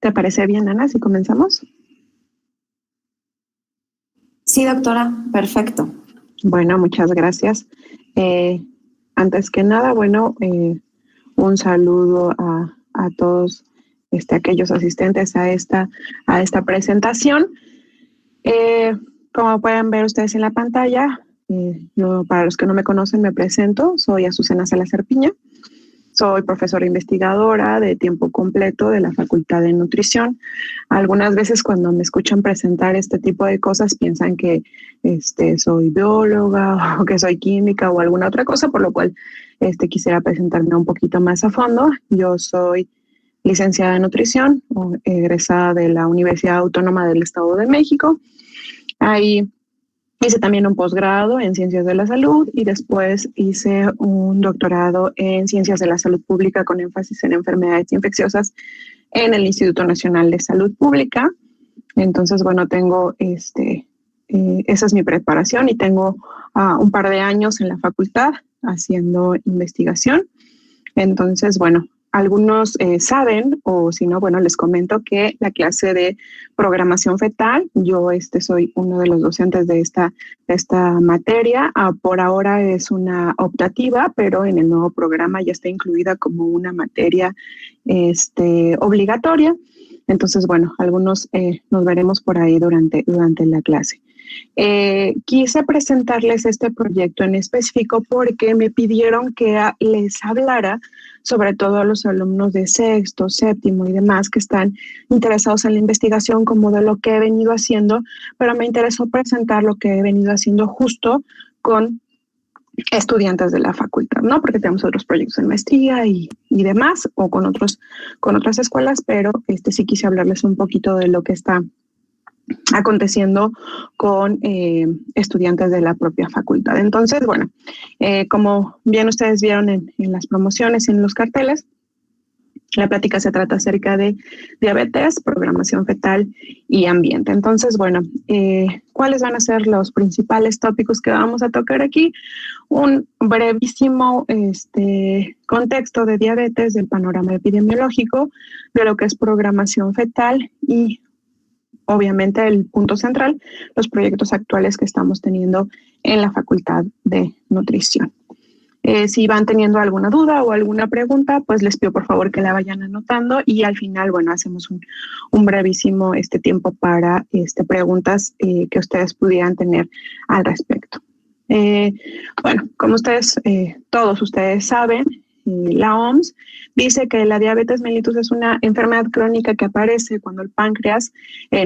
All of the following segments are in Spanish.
¿Te parece bien, Ana, si comenzamos? Sí, doctora, perfecto. Bueno, muchas gracias. Antes que nada, un saludo a todos aquellos asistentes a esta presentación. Como pueden ver ustedes en la pantalla, yo, para los que no me conocen, me presento. Soy Azucena Salazar Piña. Soy profesora investigadora de tiempo completo de la Facultad de Nutrición. Algunas veces cuando me escuchan presentar este tipo de cosas piensan que soy bióloga o que soy química o alguna otra cosa, por lo cual quisiera presentarme un poquito más a fondo. Yo soy licenciada en nutrición, egresada de la Universidad Autónoma del Estado de México. Ahí hice también un posgrado en Ciencias de la Salud y después hice un doctorado en Ciencias de la Salud Pública con énfasis en enfermedades infecciosas en el Instituto Nacional de Salud Pública. Entonces, bueno, tengo esa es mi preparación y tengo un par de años en la facultad haciendo investigación. Entonces, bueno, algunos saben, o si no, bueno, les comento que la clase de programación fetal, yo soy uno de los docentes de esta materia. Por ahora es una optativa, pero en el nuevo programa ya está incluida como una materia obligatoria. Entonces, bueno, algunos nos veremos por ahí durante la clase. Quise presentarles este proyecto en específico porque me pidieron que les hablara sobre todo a los alumnos de sexto, séptimo y demás que están interesados en la investigación como de lo que he venido haciendo, pero me interesó presentar lo que he venido haciendo justo con estudiantes de la facultad, ¿no? Porque tenemos otros proyectos en maestría y demás, o con otras escuelas, pero sí quise hablarles un poquito de lo que está aconteciendo con estudiantes de la propia facultad. Entonces, bueno, como bien ustedes vieron en las promociones, en los carteles, la plática se trata acerca de diabetes, programación fetal y ambiente. Entonces, bueno, ¿cuáles van a ser los principales tópicos que vamos a tocar aquí? Un brevísimo contexto de diabetes, del panorama epidemiológico, de lo que es programación fetal y obviamente el punto central, los proyectos actuales que estamos teniendo en la Facultad de Nutrición. Si van teniendo alguna duda o alguna pregunta, pues les pido por favor que la vayan anotando y al final, bueno, hacemos un brevísimo tiempo para preguntas que ustedes pudieran tener al respecto. Bueno, como todos ustedes saben, la OMS dice que la diabetes mellitus es una enfermedad crónica que aparece cuando el páncreas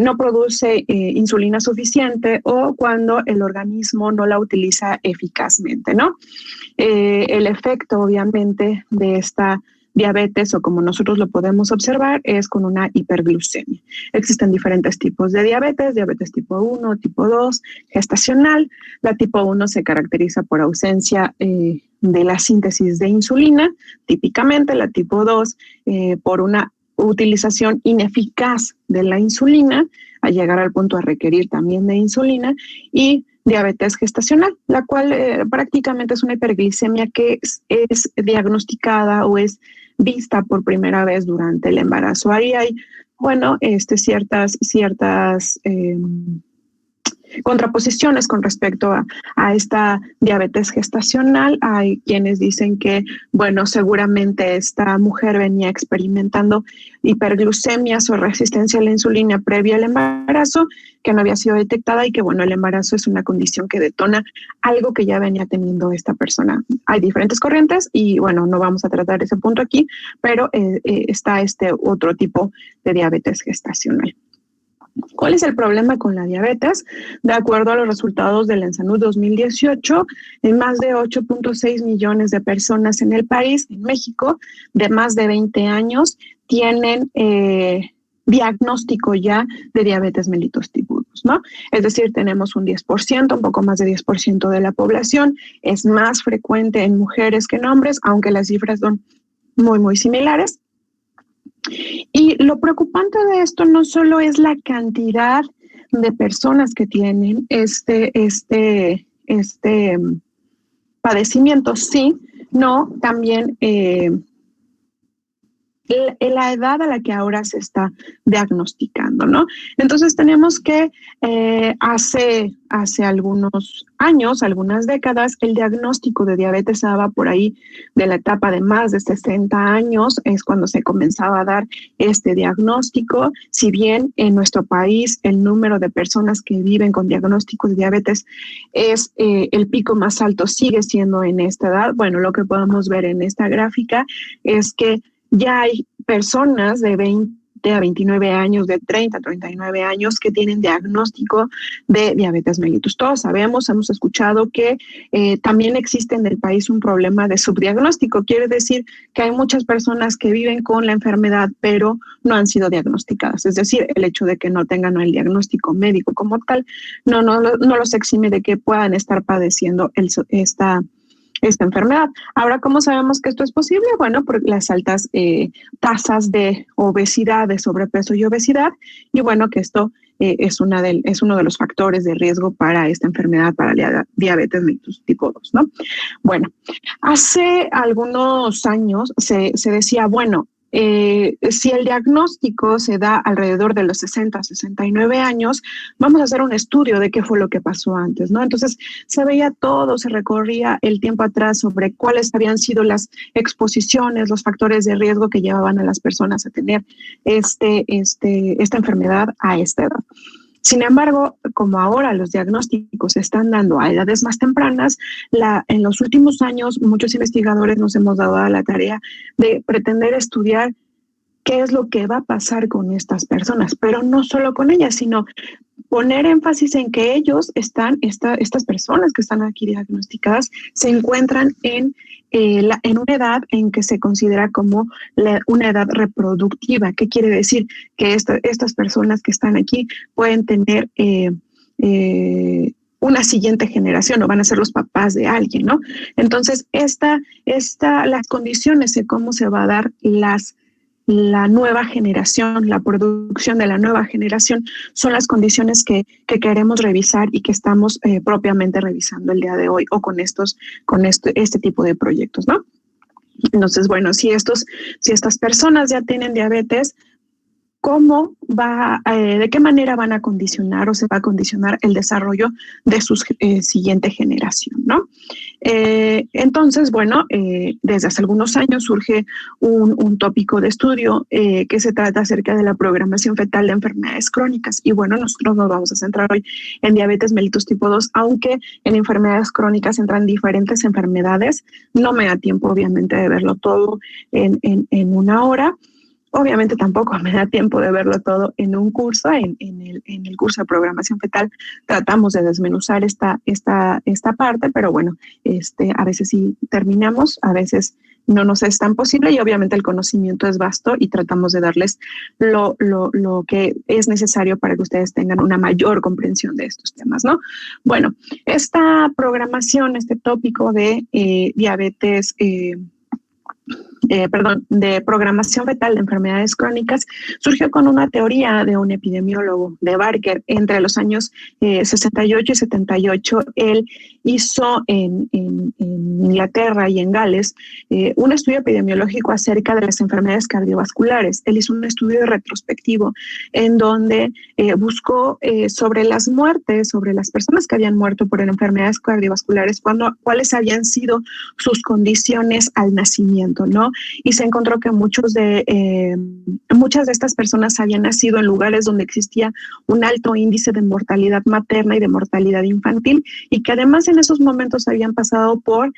no produce insulina suficiente o cuando el organismo no la utiliza eficazmente, ¿no? El efecto, obviamente, de esta diabetes, o como nosotros lo podemos observar, es con una hiperglucemia. Existen diferentes tipos de diabetes tipo 1, tipo 2, gestacional. La tipo 1 se caracteriza por ausencia de la síntesis de insulina, típicamente la tipo 2 por una utilización ineficaz de la insulina, a llegar al punto de requerir también de insulina, y diabetes gestacional, la cual prácticamente es una hiperglicemia que es diagnosticada o es vista por primera vez durante el embarazo. Ahí hay, bueno, ciertas contraposiciones con respecto a esta diabetes gestacional. Hay quienes dicen que, bueno, seguramente esta mujer venía experimentando hiperglucemias o resistencia a la insulina previa al embarazo, que no había sido detectada y que, bueno, el embarazo es una condición que detona algo que ya venía teniendo esta persona. Hay diferentes corrientes y, bueno, no vamos a tratar ese punto aquí, pero está otro tipo de diabetes gestacional. ¿Cuál es el problema con la diabetes? De acuerdo a los resultados del ENSANUD 2018, más de 8.6 millones de personas en el país, en México, de más de 20 años, tienen diagnóstico ya de diabetes mellitus tipo 2, ¿no? Es decir, tenemos un 10%, un poco más de 10% de la población. Es más frecuente en mujeres que en hombres, aunque las cifras son muy, muy similares. Y lo preocupante de esto no solo es la cantidad de personas que tienen este padecimiento, sí, no, también la edad a la que ahora se está diagnosticando, ¿no? Entonces tenemos que hace algunos años, algunas décadas, el diagnóstico de diabetes se daba por ahí de la etapa de más de 60 años, es cuando se comenzaba a dar este diagnóstico. Si bien en nuestro país el número de personas que viven con diagnóstico de diabetes es el pico más alto, sigue siendo en esta edad. Bueno, lo que podemos ver en esta gráfica es que ya hay personas de 20 a 29 años, de 30 a 39 años que tienen diagnóstico de diabetes mellitus. Todos sabemos, hemos escuchado que también existe en el país un problema de subdiagnóstico. Quiere decir que hay muchas personas que viven con la enfermedad, pero no han sido diagnosticadas. Es decir, el hecho de que no tengan el diagnóstico médico como tal no los exime de que puedan estar padeciendo esta enfermedad. Ahora, ¿cómo sabemos que esto es posible? Bueno, por las altas tasas de obesidad, de sobrepeso y obesidad, y bueno, que esto es uno de los factores de riesgo para esta enfermedad, para la diabetes mellitus tipo 2, ¿no? Bueno, hace algunos años se decía, bueno, si el diagnóstico se da alrededor de los 60 a 69 años, vamos a hacer un estudio de qué fue lo que pasó antes, ¿no? Entonces se veía todo, se recorría el tiempo atrás sobre cuáles habían sido las exposiciones, los factores de riesgo que llevaban a las personas a tener esta enfermedad a esta edad. Sin embargo, como ahora los diagnósticos se están dando a edades más tempranas, en los últimos años muchos investigadores nos hemos dado a la tarea de pretender estudiar qué es lo que va a pasar con estas personas, pero no solo con ellas, sino poner énfasis en que estas personas que están aquí diagnosticadas, se encuentran en una edad en que se considera como una edad reproductiva. ¿Qué quiere decir? Que estas personas que están aquí pueden tener una siguiente generación o van a ser los papás de alguien, ¿no? Entonces, las condiciones de cómo se va a dar la nueva generación, la producción de la nueva generación, son las condiciones que queremos revisar y que estamos propiamente revisando el día de hoy o con este tipo de proyectos, ¿no? Entonces, bueno, si estas personas ya tienen diabetes, de qué manera van a condicionar o se va a condicionar el desarrollo de su siguiente generación, ¿no? Entonces, bueno, desde hace algunos años surge un tópico de estudio que se trata acerca de la programación fetal de enfermedades crónicas. Y bueno, nosotros nos vamos a centrar hoy en diabetes mellitus tipo 2, aunque en enfermedades crónicas entran diferentes enfermedades. No me da tiempo, obviamente, de verlo todo en una hora. Obviamente tampoco me da tiempo de verlo todo en un curso. En el curso de programación fetal tratamos de desmenuzar esta parte, pero bueno, a veces sí terminamos, a veces no nos es tan posible y obviamente el conocimiento es vasto y tratamos de darles lo que es necesario para que ustedes tengan una mayor comprensión de estos temas, ¿no? Bueno, esta programación, este tópico de diabetes de programación fetal de enfermedades crónicas, surgió con una teoría de un epidemiólogo, de Barker, entre los años 68 y 78. Él hizo en Inglaterra y en Gales un estudio epidemiológico acerca de las enfermedades cardiovasculares. Él hizo un estudio retrospectivo en donde buscó sobre las muertes, sobre las personas que habían muerto por enfermedades cardiovasculares, cuáles habían sido sus condiciones al nacimiento, ¿no? Y se encontró que muchas de estas personas habían nacido en lugares donde existía un alto índice de mortalidad materna y de mortalidad infantil, y que además en esos momentos habían pasado por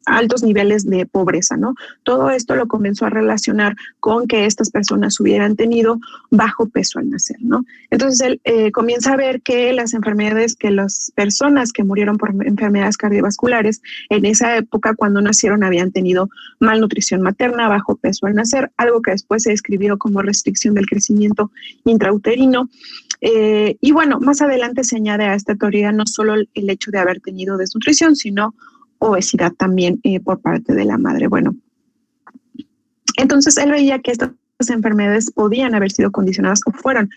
altos niveles de pobreza, ¿no? Todo esto lo comenzó a relacionar con que estas personas hubieran tenido bajo peso al nacer, ¿no? Entonces él comienza a ver que las personas que murieron por enfermedades cardiovasculares en esa época, cuando nacieron, habían tenido malnutrición materna, bajo peso al nacer, algo que después se describió como restricción del crecimiento intrauterino. Y bueno, más adelante se añade a esta teoría no solo el hecho de haber tenido desnutrición, sino obesidad también por parte de la madre. Bueno, entonces él veía que estas enfermedades podían haber sido condicionadas o fueron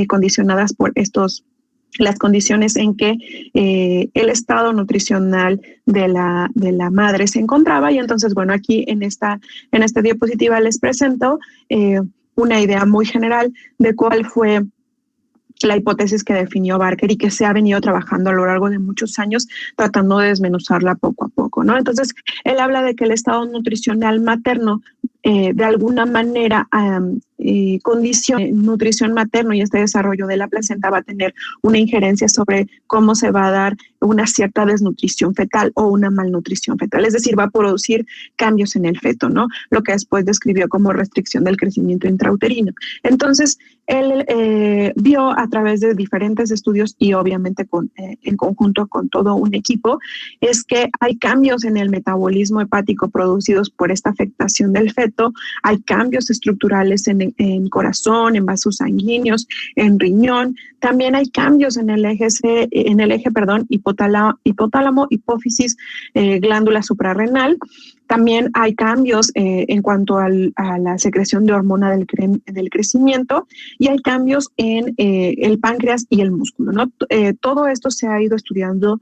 condicionadas por estos las condiciones en que el estado nutricional de la madre se encontraba. Y entonces, bueno, aquí en esta diapositiva les presento una idea muy general de cuál fue la hipótesis que definió Barker y que se ha venido trabajando a lo largo de muchos años tratando de desmenuzarla poco a poco, ¿no? Entonces, él habla de que el estado nutricional materno de alguna manera condiciona nutrición materno, y este desarrollo de la placenta va a tener una injerencia sobre cómo se va a dar una cierta desnutrición fetal o una malnutrición fetal, es decir, va a producir cambios en el feto, ¿no? Lo que después describió como restricción del crecimiento intrauterino. Entonces, él vio a través de diferentes estudios y obviamente en conjunto con todo un equipo, es que hay cambios en el metabolismo hepático producidos por esta afectación del feto, hay cambios estructurales en corazón, en vasos sanguíneos, en riñón, también hay cambios en el eje hipotálamo, hipófisis, glándula suprarrenal. También hay cambios en cuanto a la secreción de hormona del crecimiento, y hay cambios en el páncreas y el músculo, ¿no? Todo esto se ha ido estudiando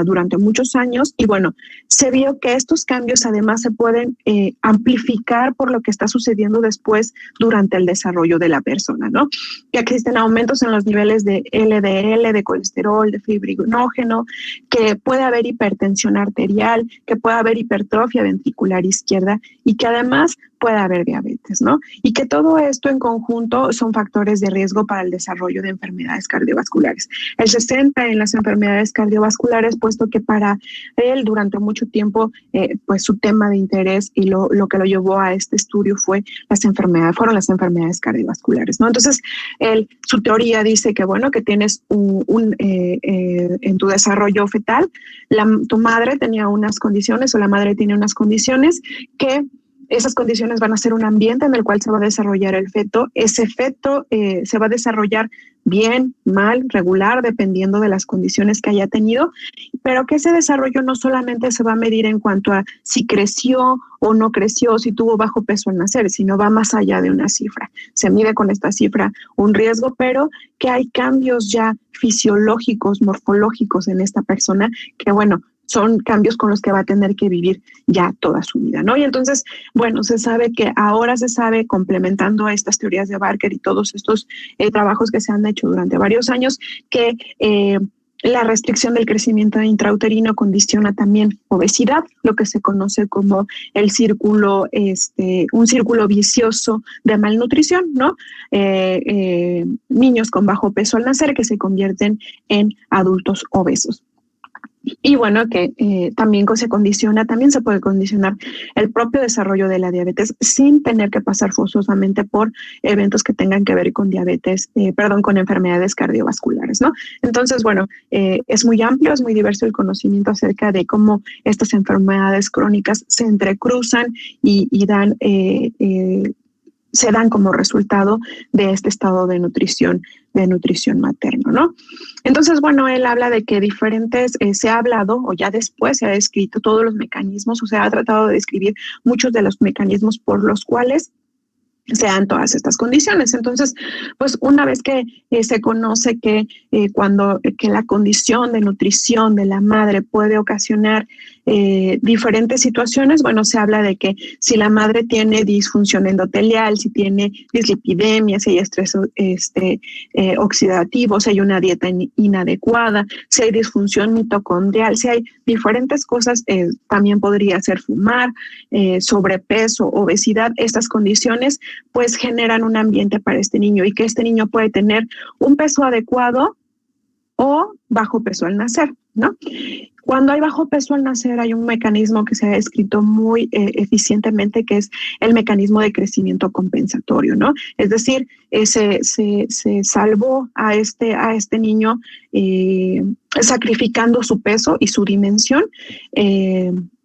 durante muchos años, y bueno, se vio que estos cambios además se pueden amplificar por lo que está sucediendo después durante el desarrollo de la persona, ¿no? Que existen aumentos en los niveles de LDL, de colesterol, de fibrinógeno, que puede haber hipertensión arterial, que puede haber hipertrofia ventricular izquierda, y que además puede haber diabetes, ¿no? Y que todo esto en conjunto son factores de riesgo para el desarrollo de enfermedades cardiovasculares. Él se centra en las enfermedades cardiovasculares, puesto que para él durante mucho tiempo, pues su tema de interés y lo que lo llevó a este estudio fueron las enfermedades cardiovasculares, ¿no? Entonces, su teoría dice que, bueno, que tienes en tu desarrollo fetal, tu madre tenía unas condiciones, o la madre tiene unas condiciones que esas condiciones van a ser un ambiente en el cual se va a desarrollar el feto. Ese feto se va a desarrollar bien, mal, regular, dependiendo de las condiciones que haya tenido, pero que ese desarrollo no solamente se va a medir en cuanto a si creció o no creció, si tuvo bajo peso al nacer, sino va más allá de una cifra. Se mide con esta cifra un riesgo, pero que hay cambios ya fisiológicos, morfológicos en esta persona que, bueno, son cambios con los que va a tener que vivir ya toda su vida, ¿no? Y entonces, bueno, ahora se sabe, complementando a estas teorías de Barker y todos estos trabajos que se han hecho durante varios años, que la restricción del crecimiento intrauterino condiciona también obesidad, lo que se conoce como un círculo vicioso de malnutrición, ¿no? Niños con bajo peso al nacer que se convierten en adultos obesos. Y bueno, que también se puede condicionar el propio desarrollo de la diabetes sin tener que pasar forzosamente por eventos que tengan que ver con con enfermedades cardiovasculares, ¿no? Entonces, bueno, es muy amplio, es muy diverso el conocimiento acerca de cómo estas enfermedades crónicas se entrecruzan y se dan como resultado de este estado de nutrición materno, ¿no? Entonces, bueno, él habla de que se ha hablado, o ya después se ha descrito todos los mecanismos, o se ha tratado de describir muchos de los mecanismos por los cuales se dan todas estas condiciones. Entonces, pues una vez que se conoce que la condición de nutrición de la madre puede ocasionar diferentes situaciones, bueno, se habla de que si la madre tiene disfunción endotelial, si tiene dislipidemia, si hay estrés oxidativo, si hay una dieta inadecuada, si hay disfunción mitocondrial, si hay diferentes cosas, también podría ser fumar, sobrepeso, obesidad. Estas condiciones pues generan un ambiente para este niño, y que este niño puede tener un peso adecuado o bajo peso al nacer, ¿no? Cuando hay bajo peso al nacer, hay un mecanismo que se ha descrito muy eficientemente, que es el mecanismo de crecimiento compensatorio, ¿no? Es decir, se salvó a este niño sacrificando su peso y su dimensión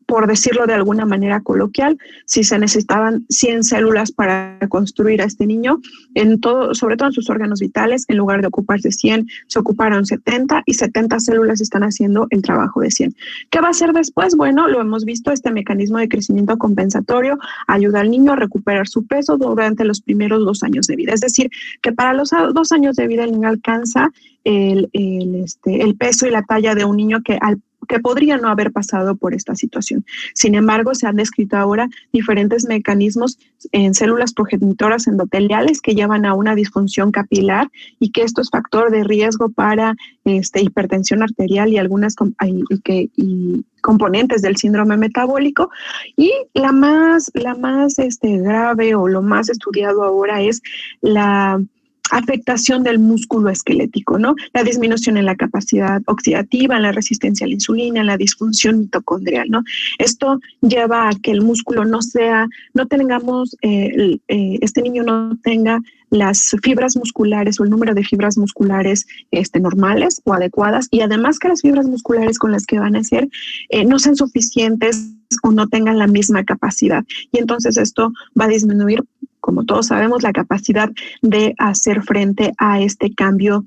por decirlo de alguna manera coloquial, si se necesitaban 100 células para construir a este niño, sobre todo en sus órganos vitales, en lugar de ocuparse 100, se ocuparon 70 y 70 células están haciendo el trabajo de 100. ¿Qué va a hacer después? Bueno, lo hemos visto, este mecanismo de crecimiento compensatorio ayuda al niño a recuperar su peso durante los primeros 2 años de vida. Es decir, que para los 2 años de vida el niño alcanza el peso y la talla de un niño que podría no haber pasado por esta situación. Sin embargo, se han descrito ahora diferentes mecanismos en células progenitoras endoteliales que llevan a una disfunción capilar y que esto es factor de riesgo para hipertensión arterial y algunas componentes del síndrome metabólico. Y la más grave o lo más estudiado ahora es la afectación del músculo esquelético, ¿no? La disminución en la capacidad oxidativa, en la resistencia a la insulina, en la disfunción mitocondrial, ¿no? Esto lleva a que el músculo este niño no tenga las fibras musculares o el número de fibras musculares normales o adecuadas, y además que las fibras musculares con las que van a nacer no sean suficientes o no tengan la misma capacidad. Y entonces esto va a disminuir, como todos sabemos, la capacidad de hacer frente a este cambio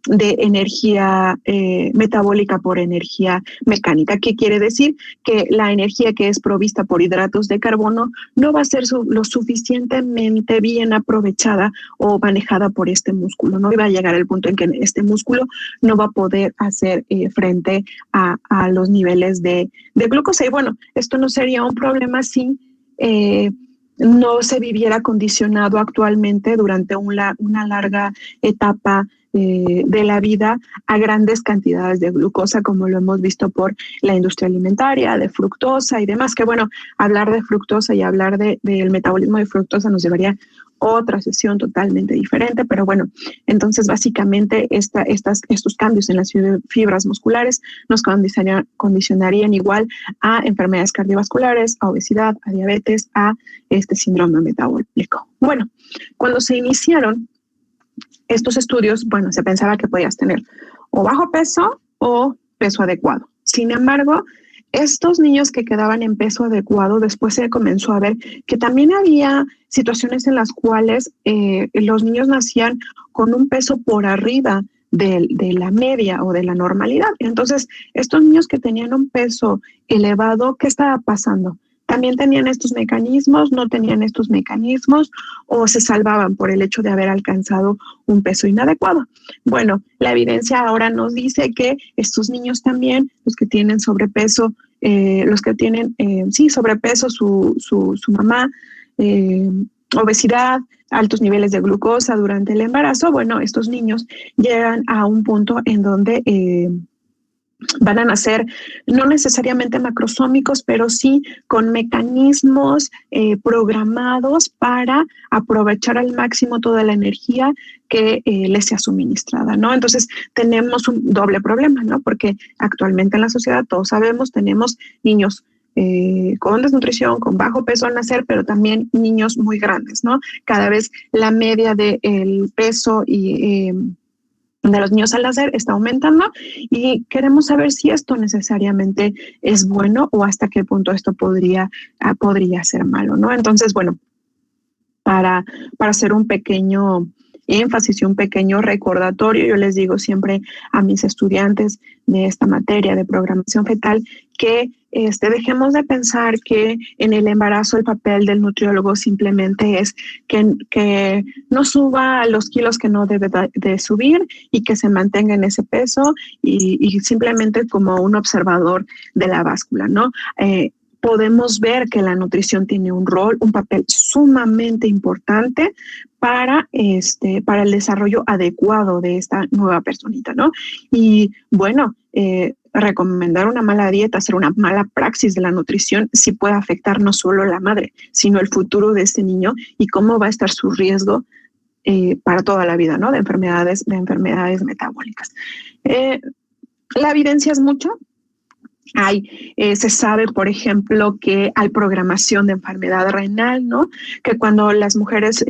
de energía metabólica por energía mecánica. ¿Qué quiere decir? Que la energía que es provista por hidratos de carbono no va a ser lo suficientemente bien aprovechada o manejada por este músculo, ¿no? Y va a llegar el punto en que este músculo no va a poder hacer frente a los niveles de glucosa. Y bueno, esto no sería un problema si no se viviera condicionado actualmente durante una larga etapa de la vida a grandes cantidades de glucosa, como lo hemos visto por la industria alimentaria, de fructosa y demás, que bueno, hablar de fructosa y hablar del metabolismo de fructosa nos llevaría otra sesión totalmente diferente, pero bueno, entonces básicamente estos cambios en las fibras musculares nos condicionarían igual a enfermedades cardiovasculares, a obesidad, a diabetes, a este síndrome metabólico. Bueno, cuando se iniciaron estos estudios, bueno, se pensaba que podías tener o bajo peso o peso adecuado. Sin embargo, estos niños que quedaban en peso adecuado, después se comenzó a ver que también había situaciones en las cuales los niños nacían con un peso por arriba de la media o de la normalidad. Entonces, estos niños que tenían un peso elevado, ¿qué estaba pasando? También tenían estos mecanismos, no tenían estos mecanismos, o se salvaban por el hecho de haber alcanzado un peso inadecuado. Bueno, la evidencia ahora nos dice que estos niños también, los que tienen sobrepeso, sobrepeso, su mamá, obesidad, altos niveles de glucosa durante el embarazo, bueno, estos niños llegan a un punto en donde van a nacer no necesariamente macrosómicos, pero sí con mecanismos programados para aprovechar al máximo toda la energía que les sea suministrada, ¿no? Entonces tenemos un doble problema, ¿no? Porque actualmente en la sociedad, todos sabemos, tenemos niños con desnutrición, con bajo peso al nacer, pero también niños muy grandes, ¿no? Cada vez la media del peso y de los niños al nacer está aumentando, y queremos saber si esto necesariamente es bueno o hasta qué punto esto podría ser malo, ¿no? Entonces, bueno, para hacer un pequeño énfasis y un pequeño recordatorio, yo les digo siempre a mis estudiantes de esta materia de programación fetal que dejemos de pensar que en el embarazo el papel del nutriólogo simplemente es que no suba los kilos que no debe de subir y que se mantenga en ese peso y simplemente como un observador de la báscula, ¿no? Podemos ver que la nutrición tiene un papel sumamente importante para el desarrollo adecuado de esta nueva personita, ¿no? Y bueno, recomendar una mala dieta, hacer una mala praxis de la nutrición, sí puede afectar no solo a la madre, sino el futuro de este niño y cómo va a estar su riesgo para toda la vida, ¿no? De enfermedades metabólicas. La evidencia es mucha. Se sabe, por ejemplo, que hay programación de enfermedad renal, ¿no? Que cuando las mujeres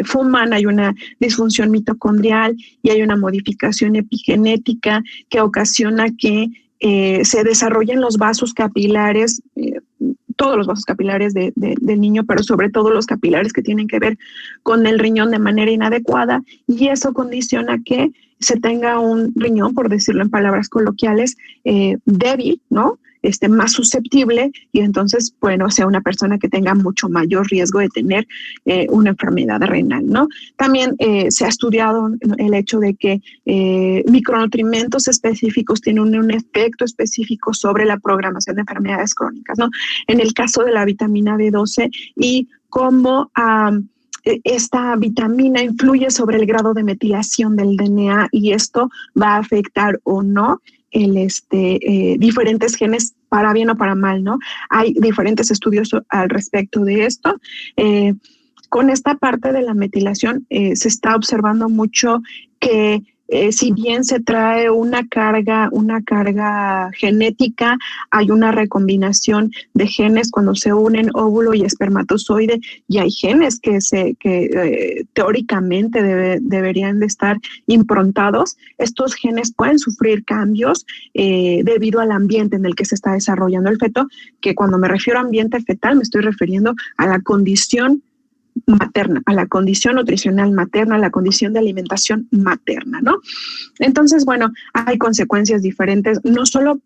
fuman hay una disfunción mitocondrial y hay una modificación epigenética que ocasiona que se desarrollen los vasos capilares todos los vasos capilares del niño, pero sobre todo los capilares que tienen que ver con el riñón de manera inadecuada, y eso condiciona que se tenga un riñón, por decirlo en palabras coloquiales, débil, ¿no? Más susceptible, y entonces, bueno, sea una persona que tenga mucho mayor riesgo de tener una enfermedad renal, ¿no? También se ha estudiado el hecho de que micronutrientes específicos tienen un efecto específico sobre la programación de enfermedades crónicas, ¿no? En el caso de la vitamina B12 y cómo esta vitamina influye sobre el grado de metilación del DNA, y esto va a afectar o no diferentes genes, para bien o para mal, ¿no? Hay diferentes estudios al respecto de esto. Con esta parte de la metilación se está observando mucho que si bien se trae una carga genética, hay una recombinación de genes cuando se unen óvulo y espermatozoide, y hay genes que teóricamente deberían de estar improntados. Estos genes pueden sufrir cambios debido al ambiente en el que se está desarrollando el feto, que cuando me refiero a ambiente fetal me estoy refiriendo a la condición materna, a la condición nutricional materna, a la condición de alimentación materna, ¿no? Entonces, bueno, hay consecuencias diferentes, no solo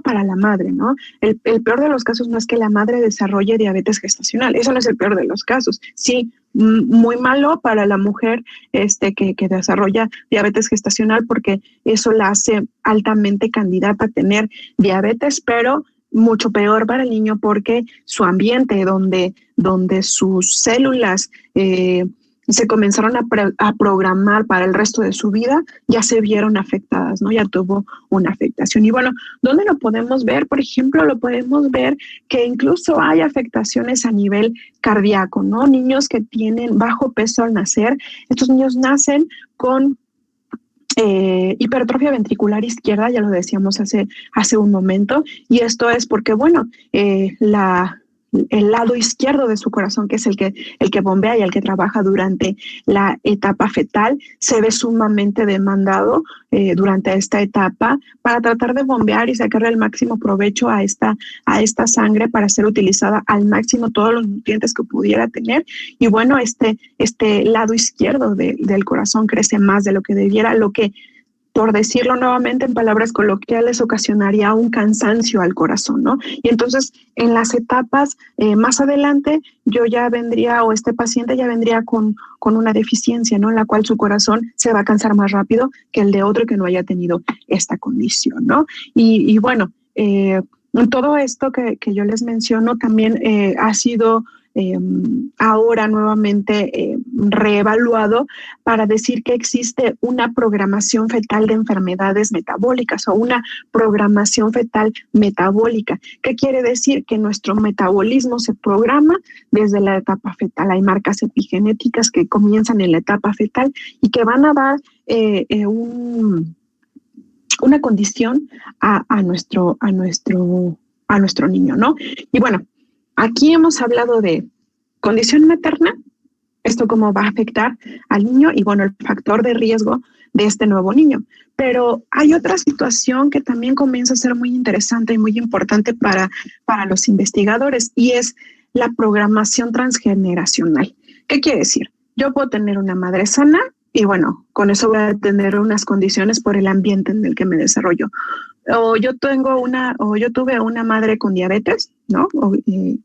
para la madre, ¿no? El peor de los casos no es que la madre desarrolle diabetes gestacional, eso no es el peor de los casos. Sí, muy malo para la mujer que desarrolla diabetes gestacional, porque eso la hace altamente candidata a tener diabetes, pero mucho peor para el niño, porque su ambiente donde sus células se comenzaron a programar para el resto de su vida, ya se vieron afectadas, ¿no? Ya tuvo una afectación. Y bueno, ¿dónde lo podemos ver? Por ejemplo, lo podemos ver que incluso hay afectaciones a nivel cardíaco, ¿no? Niños que tienen bajo peso al nacer, estos niños nacen con hipertrofia ventricular izquierda, ya lo decíamos hace un momento, y esto es porque, bueno, el lado izquierdo de su corazón, que es el que bombea y el que trabaja durante la etapa fetal, se ve sumamente demandado durante esta etapa para tratar de bombear y sacarle el máximo provecho a esta sangre para ser utilizada al máximo todos los nutrientes que pudiera tener. Y bueno, este lado izquierdo del corazón crece más de lo que debiera, lo que, por decirlo nuevamente en palabras coloquiales, ocasionaría un cansancio al corazón, ¿no? Y entonces, en las etapas más adelante, yo ya vendría, o este paciente ya vendría con una deficiencia, ¿no? En la cual su corazón se va a cansar más rápido que el de otro que no haya tenido esta condición, ¿no? Y bueno, todo esto que yo les menciono también ha sido ahora nuevamente reevaluado para decir que existe una programación fetal de enfermedades metabólicas, o una programación fetal metabólica. ¿Qué quiere decir? Que nuestro metabolismo se programa desde la etapa fetal. Hay marcas epigenéticas que comienzan en la etapa fetal y que van a dar una condición a nuestro niño, ¿no? Y bueno, aquí hemos hablado de condición materna, esto cómo va a afectar al niño y, bueno, el factor de riesgo de este nuevo niño. Pero hay otra situación que también comienza a ser muy interesante y muy importante para los investigadores, y es la programación transgeneracional. ¿Qué quiere decir? Yo puedo tener una madre sana y, bueno, con eso voy a tener unas condiciones por el ambiente en el que me desarrollo. O yo tuve una madre con diabetes, ¿no?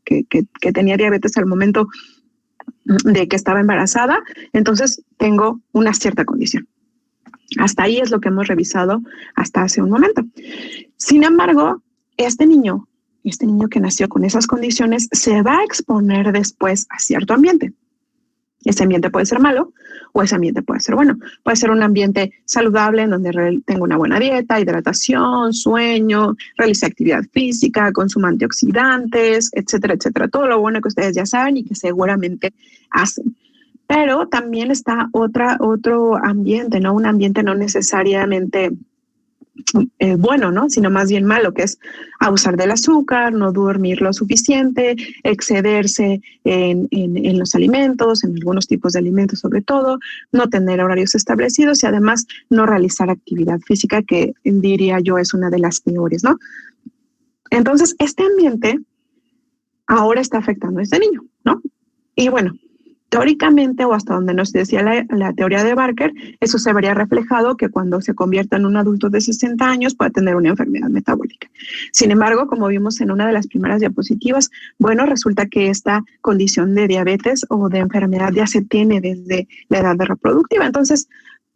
Que tenía diabetes al momento de que estaba embarazada, entonces tengo una cierta condición. Hasta ahí es lo que hemos revisado hasta hace un momento. Sin embargo, este niño que nació con esas condiciones se va a exponer después a cierto ambiente. Ese ambiente puede ser malo o ese ambiente puede ser bueno. Puede ser un ambiente saludable en donde tengo una buena dieta, hidratación, sueño, realice actividad física, consumo antioxidantes, etcétera, etcétera. Todo lo bueno que ustedes ya saben y que seguramente hacen. Pero también está otro ambiente, ¿no? Un ambiente no necesariamente bueno, ¿no? Sino más bien malo, que es abusar del azúcar, no dormir lo suficiente, excederse en los alimentos, en algunos tipos de alimentos sobre todo, no tener horarios establecidos y además no realizar actividad física, que diría yo es una de las peores, ¿no? Entonces, este ambiente ahora está afectando a este niño, ¿no? Y bueno, teóricamente, o hasta donde nos decía la teoría de Barker, eso se vería reflejado que cuando se convierta en un adulto de 60 años pueda tener una enfermedad metabólica. Sin embargo, como vimos en una de las primeras diapositivas, bueno, resulta que esta condición de diabetes o de enfermedad ya se tiene desde la edad reproductiva. Entonces,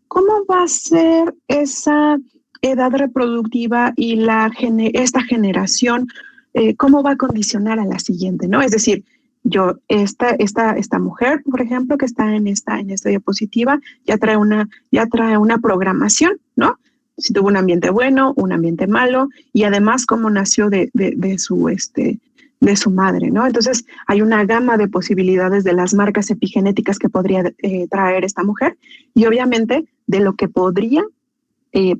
¿cómo va a ser esa edad reproductiva y esta generación? ¿Cómo va a condicionar a la siguiente, ¿no? Es decir, esta mujer, por ejemplo, que está en esta diapositiva, ya trae una programación, ¿no? Si tuvo un ambiente bueno, un ambiente malo, y además cómo nació de su madre, ¿no? Entonces, hay una gama de posibilidades de las marcas epigenéticas que podría traer esta mujer, y obviamente de lo que podría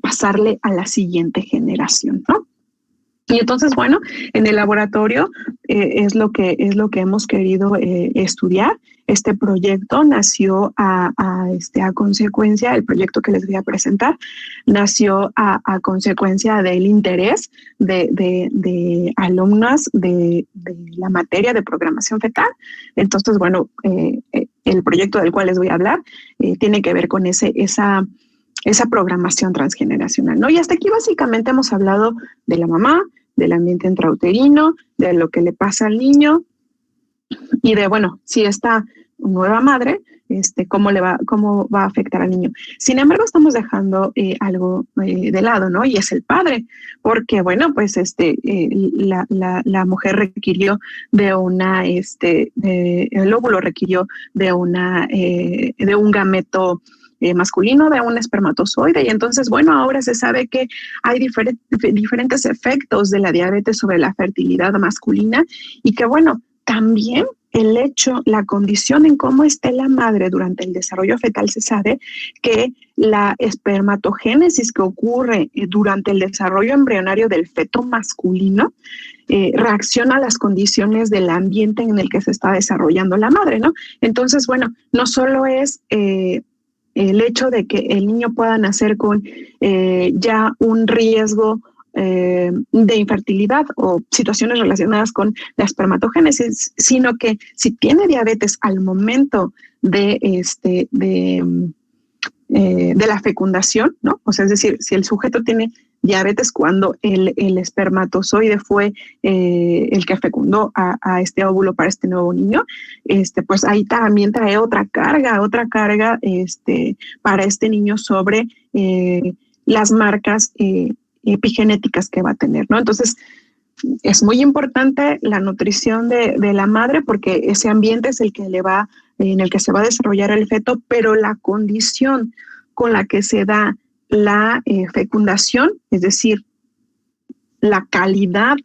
pasarle a la siguiente generación, ¿no? Y entonces, bueno, en el laboratorio es lo que hemos querido estudiar. Este proyecto nació a consecuencia, el proyecto que les voy a presentar, nació a consecuencia del interés de alumnas de la materia de programación fetal. Entonces, bueno, el proyecto del cual les voy a hablar tiene que ver con esa programación transgeneracional, ¿no? Y hasta aquí básicamente hemos hablado de la mamá, del ambiente intrauterino, de lo que le pasa al niño y de, bueno, si esta nueva madre, cómo va a afectar al niño. Sin embargo, estamos dejando algo de lado, ¿no? Y es el padre, porque, bueno, pues la mujer requirió de una, el óvulo requirió de un gameto masculino, de un espermatozoide, y entonces, bueno, ahora se sabe que hay diferentes efectos de la diabetes sobre la fertilidad masculina y que, bueno, también el hecho, la condición en cómo esté la madre durante el desarrollo fetal, se sabe que la espermatogénesis que ocurre durante el desarrollo embrionario del feto masculino reacciona a las condiciones del ambiente en el que se está desarrollando la madre, ¿no? Entonces, bueno, no solo es el hecho de que el niño pueda nacer con ya un riesgo de infertilidad o situaciones relacionadas con la espermatogénesis, sino que si tiene diabetes al momento de la fecundación, ¿no? O sea, es decir, si el sujeto tiene diabetes cuando el espermatozoide fue el que fecundó a este óvulo para este nuevo niño, pues ahí también trae otra carga para este niño sobre las marcas epigenéticas que va a tener, ¿no? Entonces, es muy importante la nutrición de la madre porque ese ambiente es en el que se va a desarrollar el feto, pero la condición con la que se da la fecundación, es decir, la calidad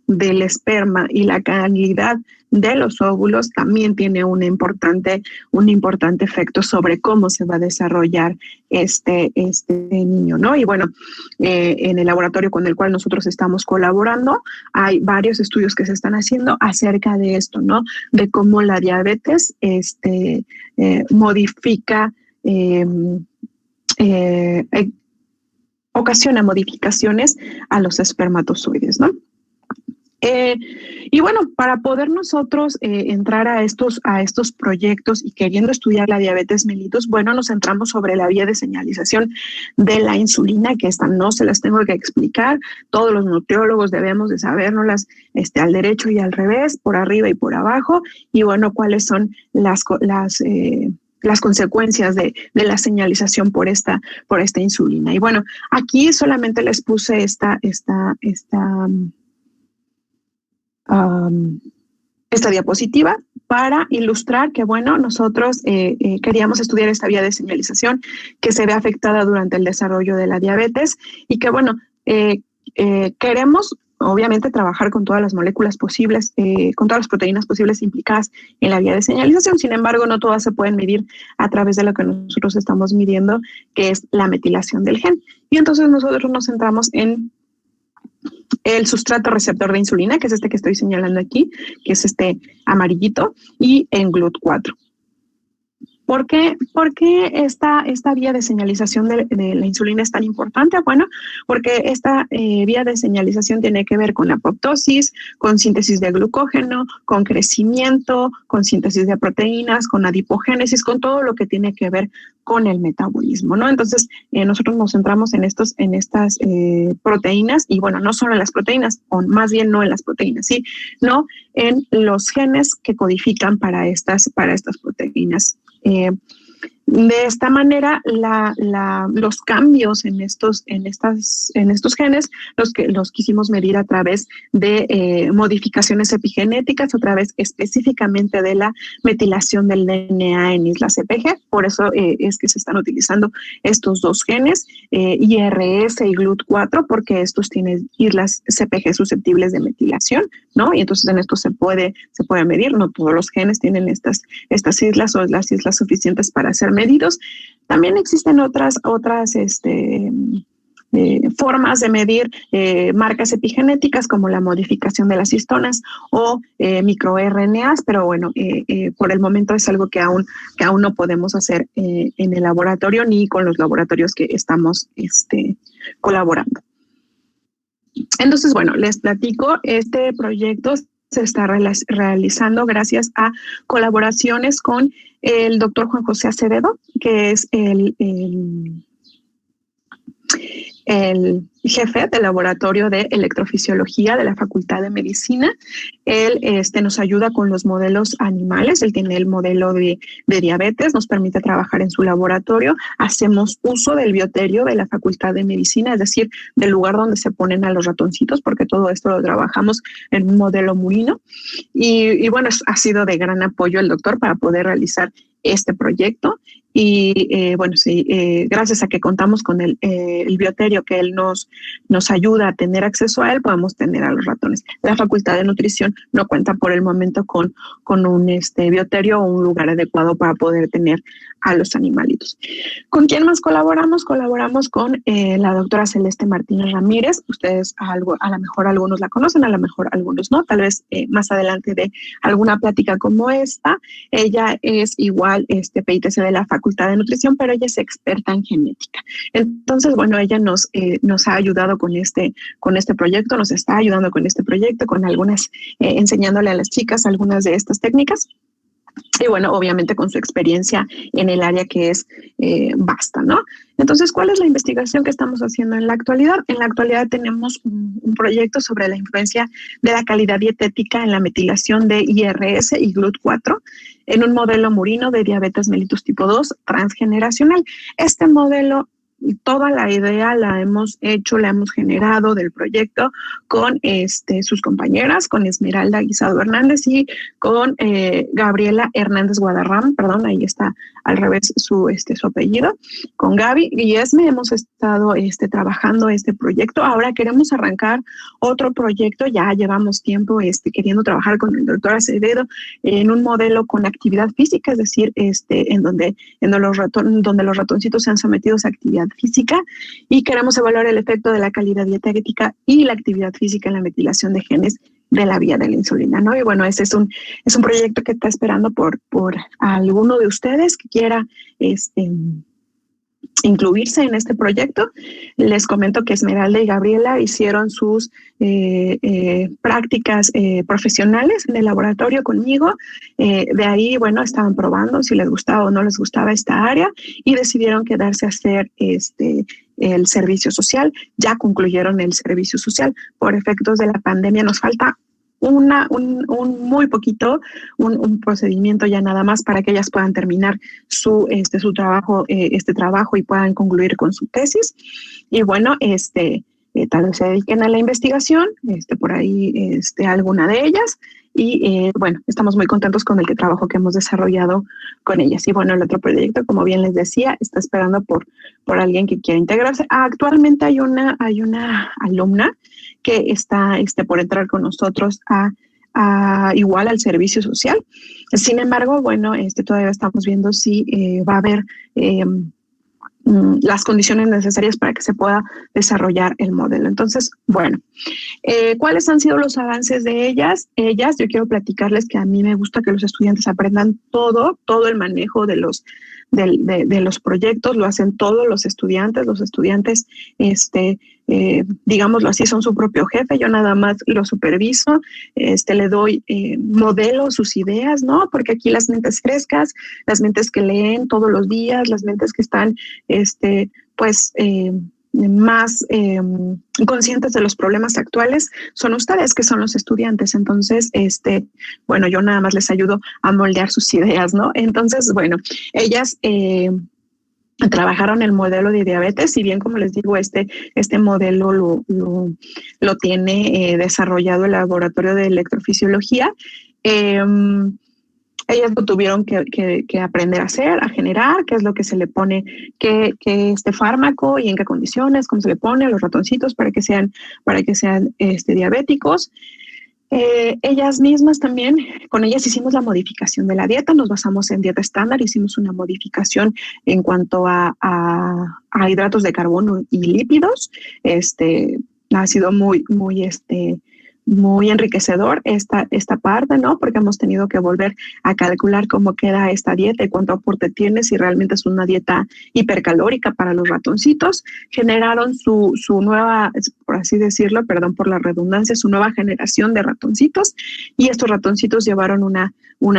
del esperma y la calidad de los óvulos también tiene un importante efecto sobre cómo se va a desarrollar este niño, ¿no? Y bueno, en el laboratorio con el cual nosotros estamos colaborando, hay varios estudios que se están haciendo acerca de esto, ¿no? De cómo la diabetes modifica, ocasiona modificaciones a los espermatozoides, ¿no? Y bueno, para poder nosotros entrar a estos proyectos y queriendo estudiar la diabetes mellitus, bueno, nos centramos sobre la vía de señalización de la insulina, que esta no se las tengo que explicar, todos los nutriólogos debemos de sabérnoslas al derecho y al revés, por arriba y por abajo, y bueno, cuáles son las consecuencias de la señalización por esta insulina. Y bueno, aquí solamente les puse esta diapositiva para ilustrar que, bueno, nosotros queríamos estudiar esta vía de señalización que se ve afectada durante el desarrollo de la diabetes y que, bueno, queremos obviamente trabajar con todas las moléculas posibles, con todas las proteínas posibles implicadas en la vía de señalización. Sin embargo, no todas se pueden medir a través de lo que nosotros estamos midiendo, que es la metilación del gen. Y entonces nosotros nos centramos en el sustrato receptor de insulina, que es este que estoy señalando aquí, que es este amarillito, y en GLUT4. ¿Por qué esta vía de señalización de la insulina es tan importante? Bueno, porque esta vía de señalización tiene que ver con la apoptosis, con síntesis de glucógeno, con crecimiento, con síntesis de proteínas, con adipogénesis, con todo lo que tiene que ver con el metabolismo, ¿no? Entonces, nosotros nos centramos en estas proteínas y, bueno, no solo en las proteínas, o más bien no en las proteínas, ¿sí? No en los genes que codifican para estas proteínas. De esta manera, los cambios en estos genes los quisimos medir a través de modificaciones epigenéticas, a través específicamente de la metilación del DNA en islas CPG. Por eso es que se están utilizando estos dos genes, IRS y GLUT4, porque estos tienen islas CPG susceptibles de metilación, ¿no? Y entonces en esto se puede medir. No todos los genes tienen estas islas o las islas suficientes para ser medidos. También existen otras formas de medir marcas epigenéticas como la modificación de las histonas o microRNAs, pero bueno, por el momento es algo que aún no podemos hacer en el laboratorio ni con los laboratorios que estamos colaborando. Entonces, bueno, les platico, este proyecto se está realizando gracias a colaboraciones con el doctor Juan José Acevedo, que es el jefe del laboratorio de electrofisiología de la Facultad de Medicina. Él nos ayuda con los modelos animales. Él tiene el modelo de diabetes, nos permite trabajar en su laboratorio. Hacemos uso del bioterio de la Facultad de Medicina, es decir, del lugar donde se ponen a los ratoncitos, porque todo esto lo trabajamos en un modelo murino. Y bueno, ha sido de gran apoyo el doctor para poder realizar este proyecto. Y bueno, sí, gracias a que contamos con el bioterio que él nos ayuda a tener acceso a él, podemos tener a los ratones. La Facultad de Nutrición no cuenta por el momento con un bioterio o un lugar adecuado para poder tener a los animalitos. ¿Con quién más colaboramos? Colaboramos con la doctora Celeste Martínez Ramírez. Ustedes a lo mejor algunos la conocen, a lo mejor algunos no, tal vez más adelante de alguna plática como esta. Ella es igual PITC de la Facultad de Nutrición, pero ella es experta en genética. Entonces, bueno, ella nos ha ayudado con este proyecto, nos está ayudando con este proyecto, con algunas, enseñándole a las chicas algunas de estas técnicas. Y bueno, obviamente con su experiencia en el área que es vasta, ¿no? Entonces, ¿cuál es la investigación que estamos haciendo en la actualidad? En la actualidad tenemos un proyecto sobre la influencia de la calidad dietética en la metilación de IRS y GLUT4 en un modelo murino de diabetes mellitus tipo 2 transgeneracional. Este modelo, toda la idea la hemos generado del proyecto con sus compañeras, con Esmeralda Guisado Hernández y con Gabriela Hernández Guadarrama, perdón, ahí está al revés su apellido, con Gaby y Esme hemos estado trabajando este proyecto. Ahora queremos arrancar otro proyecto, ya llevamos tiempo queriendo trabajar con el doctor Acevedo en un modelo con actividad física, es decir, donde los ratoncitos sean sometidos a actividad física y queremos evaluar el efecto de la calidad dietética y la actividad física en la metilación de genes de la vía de la insulina, ¿no? Y bueno, ese es un proyecto que está esperando por alguno de ustedes que quiera incluirse en este proyecto. Les comento que Esmeralda y Gabriela hicieron sus prácticas profesionales en el laboratorio conmigo. De ahí, bueno, estaban probando si les gustaba o no les gustaba esta área y decidieron quedarse a hacer el servicio social. Ya concluyeron el servicio social. Por efectos de la pandemia nos falta un muy poquito, un procedimiento ya nada más para que ellas puedan terminar su trabajo, trabajo y puedan concluir con su tesis. Y bueno, tal vez se dediquen a la investigación, por ahí alguna de ellas. Y bueno, estamos muy contentos con el trabajo que hemos desarrollado con ellas. Y bueno, el otro proyecto, como bien les decía, está esperando por alguien que quiera integrarse. Actualmente hay una alumna que está por entrar con nosotros igual al servicio social. Sin embargo, bueno, todavía estamos viendo si va a haber las condiciones necesarias para que se pueda desarrollar el modelo. Entonces, bueno, ¿cuáles han sido los avances de ellas? Yo quiero platicarles que a mí me gusta que los estudiantes aprendan todo el manejo de los proyectos, lo hacen todos los estudiantes. Digámoslo así, son su propio jefe, yo nada más lo superviso, le doy modelo, sus ideas, ¿no? Porque aquí las mentes frescas, las mentes que leen todos los días, las mentes que están, más conscientes de los problemas actuales son ustedes, que son los estudiantes. Entonces, yo nada más les ayudo a moldear sus ideas, ¿no? Entonces, bueno, ellas trabajaron el modelo de diabetes, si bien, como les digo, este modelo lo tiene desarrollado el laboratorio de electrofisiología. Ellas lo tuvieron que aprender a hacer, a generar, qué es lo que se le pone, qué este fármaco y en qué condiciones, cómo se le pone a los ratoncitos para que sean diabéticos. Ellas mismas también, con ellas hicimos la modificación de la dieta, nos basamos en dieta estándar, hicimos una modificación en cuanto a hidratos de carbono y lípidos. Ha sido muy enriquecedor esta parte, ¿no? Porque hemos tenido que volver a calcular cómo queda esta dieta y cuánto aporte tiene, si realmente es una dieta hipercalórica para los ratoncitos. Generaron su nueva, por así decirlo, perdón por la redundancia, su nueva generación de ratoncitos, y estos ratoncitos llevaron una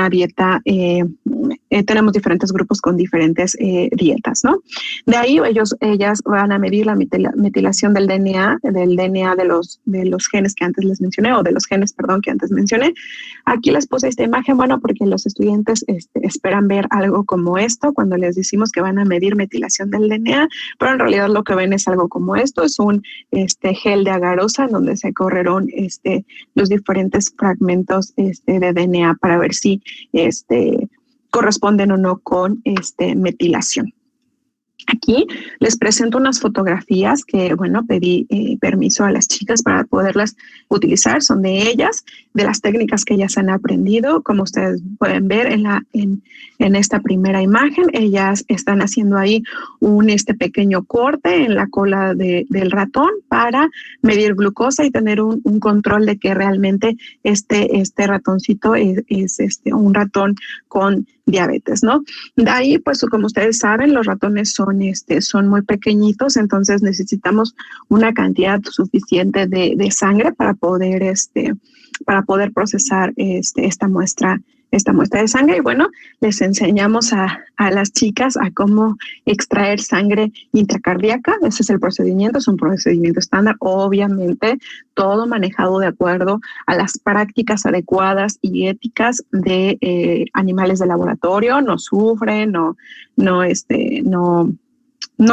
dieta. Tenemos diferentes grupos con diferentes dietas, ¿no? De ahí ellas van a medir la metilación del DNA de los genes que antes les mencioné, o de los genes, perdón, que antes mencioné. Aquí les puse esta imagen, bueno, porque los estudiantes esperan ver algo como esto cuando les decimos que van a medir metilación del DNA, pero en realidad lo que ven es algo como esto, es un gel de agarosa en donde se corrieron los diferentes fragmentos de DNA para ver si corresponden o no con metilación. Aquí les presento unas fotografías que, bueno, pedí permiso a las chicas para poderlas utilizar. Son de ellas, de las técnicas que ellas han aprendido. Como ustedes pueden ver en esta primera imagen, ellas están haciendo ahí un pequeño corte en la cola del ratón para medir glucosa y tener un control de que realmente este ratoncito es un ratón con diabetes, ¿no? De ahí, pues, como ustedes saben, los ratones son muy pequeñitos, entonces necesitamos una cantidad suficiente de sangre para poder procesar esta muestra de sangre. Y bueno, les enseñamos a las chicas a cómo extraer sangre intracardíaca. Ese es el procedimiento, es un procedimiento estándar, obviamente todo manejado de acuerdo a las prácticas adecuadas y éticas de animales de laboratorio. No sufren, no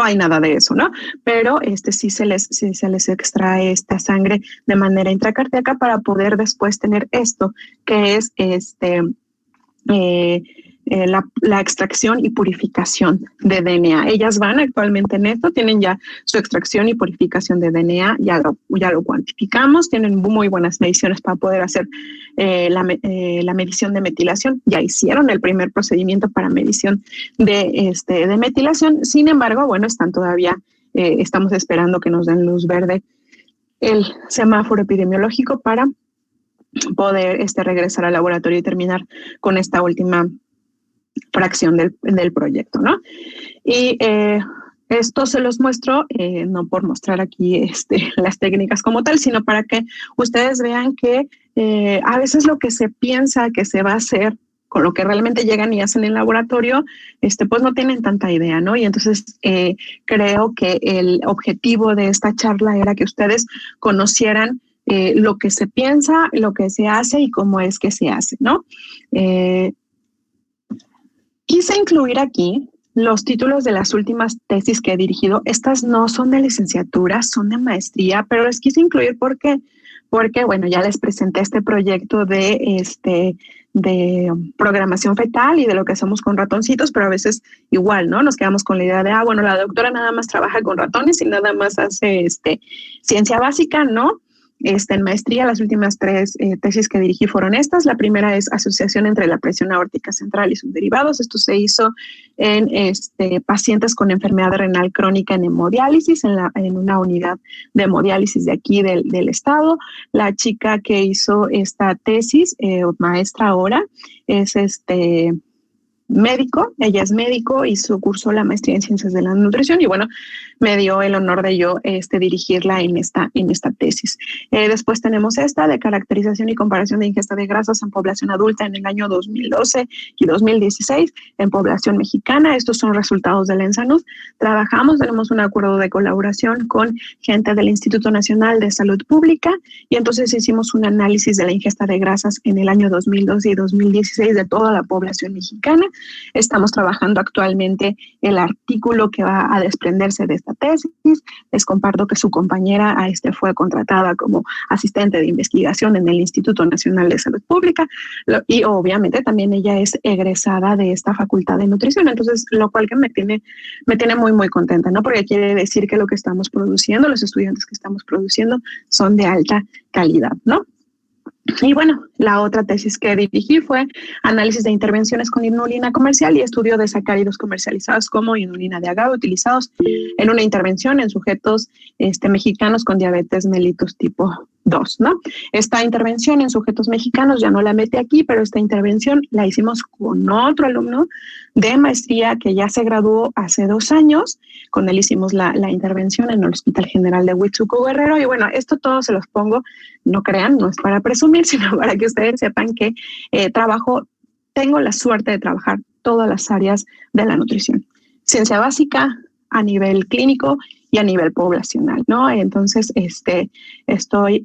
hay nada de eso, ¿no? Pero sí se les extrae esta sangre de manera intracardíaca para poder después tener esto, que es la extracción y purificación de DNA. Ellas van actualmente en esto, tienen ya su extracción y purificación de DNA, ya lo cuantificamos, tienen muy buenas mediciones para poder hacer la medición de metilación. Ya hicieron el primer procedimiento para medición de metilación. Sin embargo, bueno, están todavía, estamos esperando que nos den luz verde el semáforo epidemiológico para poder regresar al laboratorio y terminar con esta última fracción del proyecto, ¿no? Y esto se los muestro, no por mostrar aquí las técnicas como tal, sino para que ustedes vean que a veces lo que se piensa que se va a hacer con lo que realmente llegan y hacen en el laboratorio, pues no tienen tanta idea, ¿no? Y entonces creo que el objetivo de esta charla era que ustedes conocieran lo que se piensa, lo que se hace y cómo es que se hace, ¿no? Quise incluir aquí los títulos de las últimas tesis que he dirigido. Estas no son de licenciatura, son de maestría, pero les quise incluir porque bueno, ya les presenté este proyecto de programación fetal y de lo que hacemos con ratoncitos, pero a veces igual, ¿no? Nos quedamos con la idea de, la doctora nada más trabaja con ratones y nada más hace ciencia básica, ¿no? En maestría, las últimas 3 tesis que dirigí fueron estas. La primera es asociación entre la presión aórtica central y sus derivados. Esto se hizo en pacientes con enfermedad renal crónica en hemodiálisis, en una unidad de hemodiálisis de aquí del estado. La chica que hizo esta tesis, maestra ahora, es médico, ella es médico y cursó la maestría en ciencias de la nutrición y bueno, me dio el honor de yo dirigirla en esta tesis. Después tenemos esta de caracterización y comparación de ingesta de grasas en población adulta en el año 2012 y 2016 en población mexicana. Estos son resultados de la ENSANUD. Tenemos un acuerdo de colaboración con gente del Instituto Nacional de Salud Pública y entonces hicimos un análisis de la ingesta de grasas en el año 2012 y 2016 de toda la población mexicana. Estamos trabajando actualmente el artículo que va a desprenderse de esta tesis. Les comparto que su compañera fue contratada como asistente de investigación en el Instituto Nacional de Salud Pública y obviamente también ella es egresada de esta Facultad de Nutrición, entonces lo cual que me tiene muy muy contenta, ¿no? Porque quiere decir que lo que estamos produciendo, los estudiantes que estamos produciendo son de alta calidad, ¿no? Y bueno, la otra tesis que dirigí fue análisis de intervenciones con inulina comercial y estudio de sacáridos comercializados como inulina de agave utilizados en una intervención en sujetos mexicanos con diabetes mellitus tipo 2, ¿no? Esta intervención en sujetos mexicanos ya no la metí aquí, pero esta intervención la hicimos con otro alumno de maestría que ya se graduó hace 2 años. Con él hicimos la intervención en el Hospital General de Huitzuco Guerrero y bueno, esto todo se los pongo, no crean, no es para presumir, sino para que ustedes sepan que tengo la suerte de trabajar todas las áreas de la nutrición. Ciencia básica a nivel clínico y a nivel poblacional, ¿no? Entonces, estoy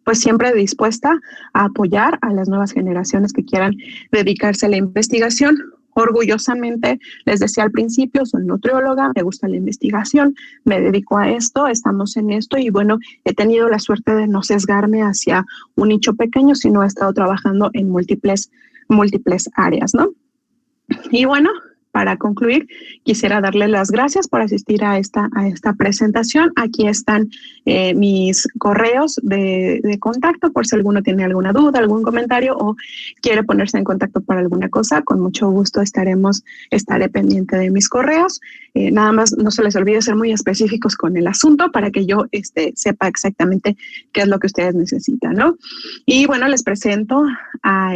pues siempre dispuesta a apoyar a las nuevas generaciones que quieran dedicarse a la investigación. Orgullosamente, les decía al principio, soy nutrióloga, me gusta la investigación, me dedico a esto, estamos en esto y bueno, he tenido la suerte de no sesgarme hacia un nicho pequeño, sino he estado trabajando en múltiples áreas, ¿no? Y bueno, para concluir, quisiera darle las gracias por asistir a esta presentación. Aquí están mis correos de contacto por si alguno tiene alguna duda, algún comentario o quiere ponerse en contacto para alguna cosa. Con mucho gusto estaré pendiente de mis correos. Nada más no se les olvide ser muy específicos con el asunto para que yo sepa exactamente qué es lo que ustedes necesitan, ¿no? Y bueno, les presento a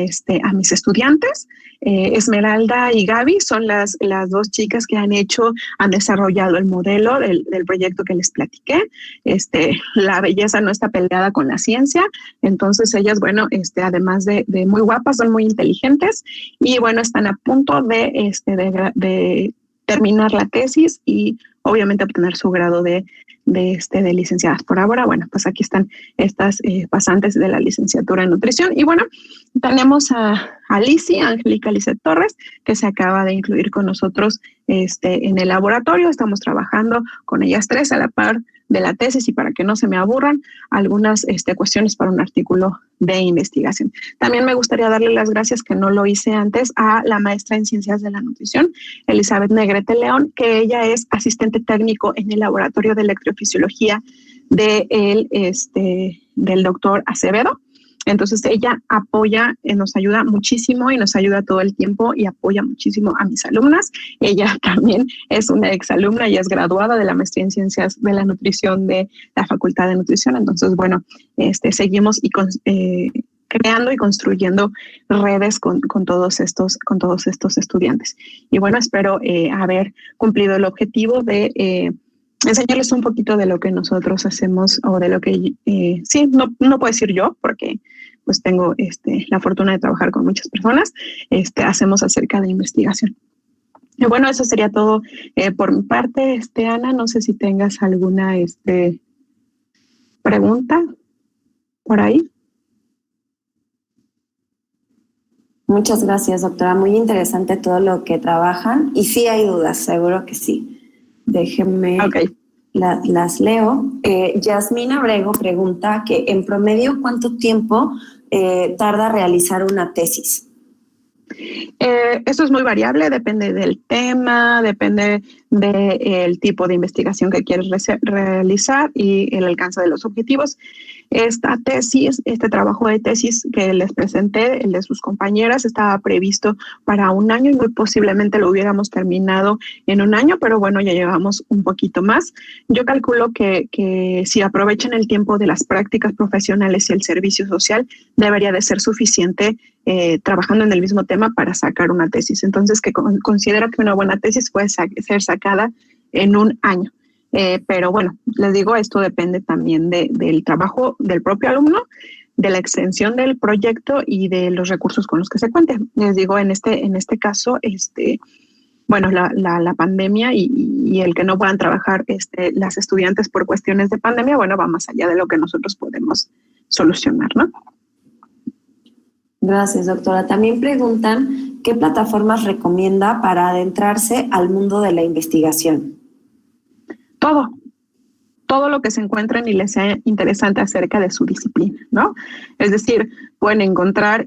mis estudiantes. Esmeralda y Gaby son las 2 chicas que han desarrollado el modelo del proyecto que les platiqué. La belleza no está peleada con la ciencia, entonces ellas, bueno, además de muy guapas, son muy inteligentes y bueno, están a punto de terminar la tesis y obviamente obtener su grado de licenciadas. Por ahora, bueno, pues aquí están estas pasantes de la licenciatura en nutrición. Y bueno, tenemos a Angélica Lizeth Torres, que se acaba de incluir con nosotros en el laboratorio. Estamos trabajando con ellas 3 a la par de la tesis y para que no se me aburran, algunas cuestiones para un artículo de investigación. También me gustaría darle las gracias, que no lo hice antes, a la maestra en Ciencias de la Nutrición, Elizabeth Negrete León, que ella es asistente técnico en el laboratorio de electrofisiología del doctor Acevedo. Entonces ella apoya, nos ayuda muchísimo y nos ayuda todo el tiempo y apoya muchísimo a mis alumnas. Ella también es una exalumna y es graduada de la maestría en Ciencias de la Nutrición de la Facultad de Nutrición. Entonces, bueno, seguimos creando y construyendo redes con todos estos estudiantes. Y bueno, espero haber cumplido el objetivo de enseñarles un poquito de lo que nosotros hacemos o de lo que, no puedo decir yo, porque pues tengo la fortuna de trabajar con muchas personas, hacemos acerca de investigación. Y bueno, eso sería todo por mi parte. Ana, no sé si tengas alguna pregunta por ahí. Muchas gracias, doctora. Muy interesante todo lo que trabajan. Y sí hay dudas, seguro que sí. Déjenme, las leo. Yasmín Abrego pregunta que en promedio, ¿cuánto tiempo tarda realizar una tesis? Esto es muy variable, depende del tema, depende del tipo de investigación que quieres realizar y el alcance de los objetivos. Esta tesis, este trabajo de tesis que les presenté, el de sus compañeras, estaba previsto para un año y muy posiblemente lo hubiéramos terminado en un año, pero bueno, ya llevamos un poquito más. Yo calculo que si aprovechan el tiempo de las prácticas profesionales y el servicio social, debería de ser suficiente trabajando en el mismo tema para sacar una tesis. Entonces, que considero que una buena tesis puede ser sacada en un año. Pero bueno, les digo, esto depende también del trabajo del propio alumno, de la extensión del proyecto y de los recursos con los que se cuente. Les digo, en este caso, bueno, la pandemia y el que no puedan trabajar las estudiantes por cuestiones de pandemia, bueno, va más allá de lo que nosotros podemos solucionar, ¿no? Gracias, doctora. También preguntan, ¿qué plataformas recomienda para adentrarse al mundo de la investigación? Todo lo que se encuentren y les sea interesante acerca de su disciplina, ¿no? Es decir, pueden encontrar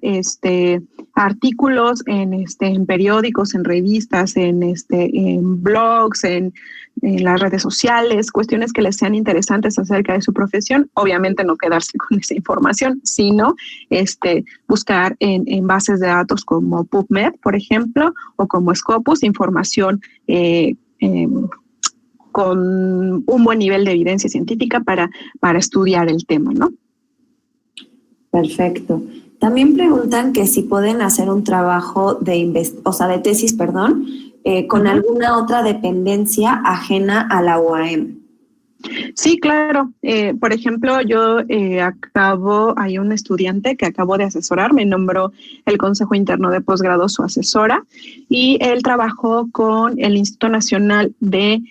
artículos en periódicos, en revistas, en blogs, en las redes sociales, cuestiones que les sean interesantes acerca de su profesión. Obviamente no quedarse con esa información, sino buscar en bases de datos como PubMed, por ejemplo, o como Scopus, información con un buen nivel de evidencia científica para estudiar el tema, ¿no? Perfecto. También preguntan que si pueden hacer un trabajo de tesis, con alguna otra dependencia ajena a la UAM. Sí, claro. Por ejemplo, yo hay un estudiante que acabo de asesorar, me nombró el Consejo Interno de Posgrado su asesora, y él trabajó con el Instituto Nacional de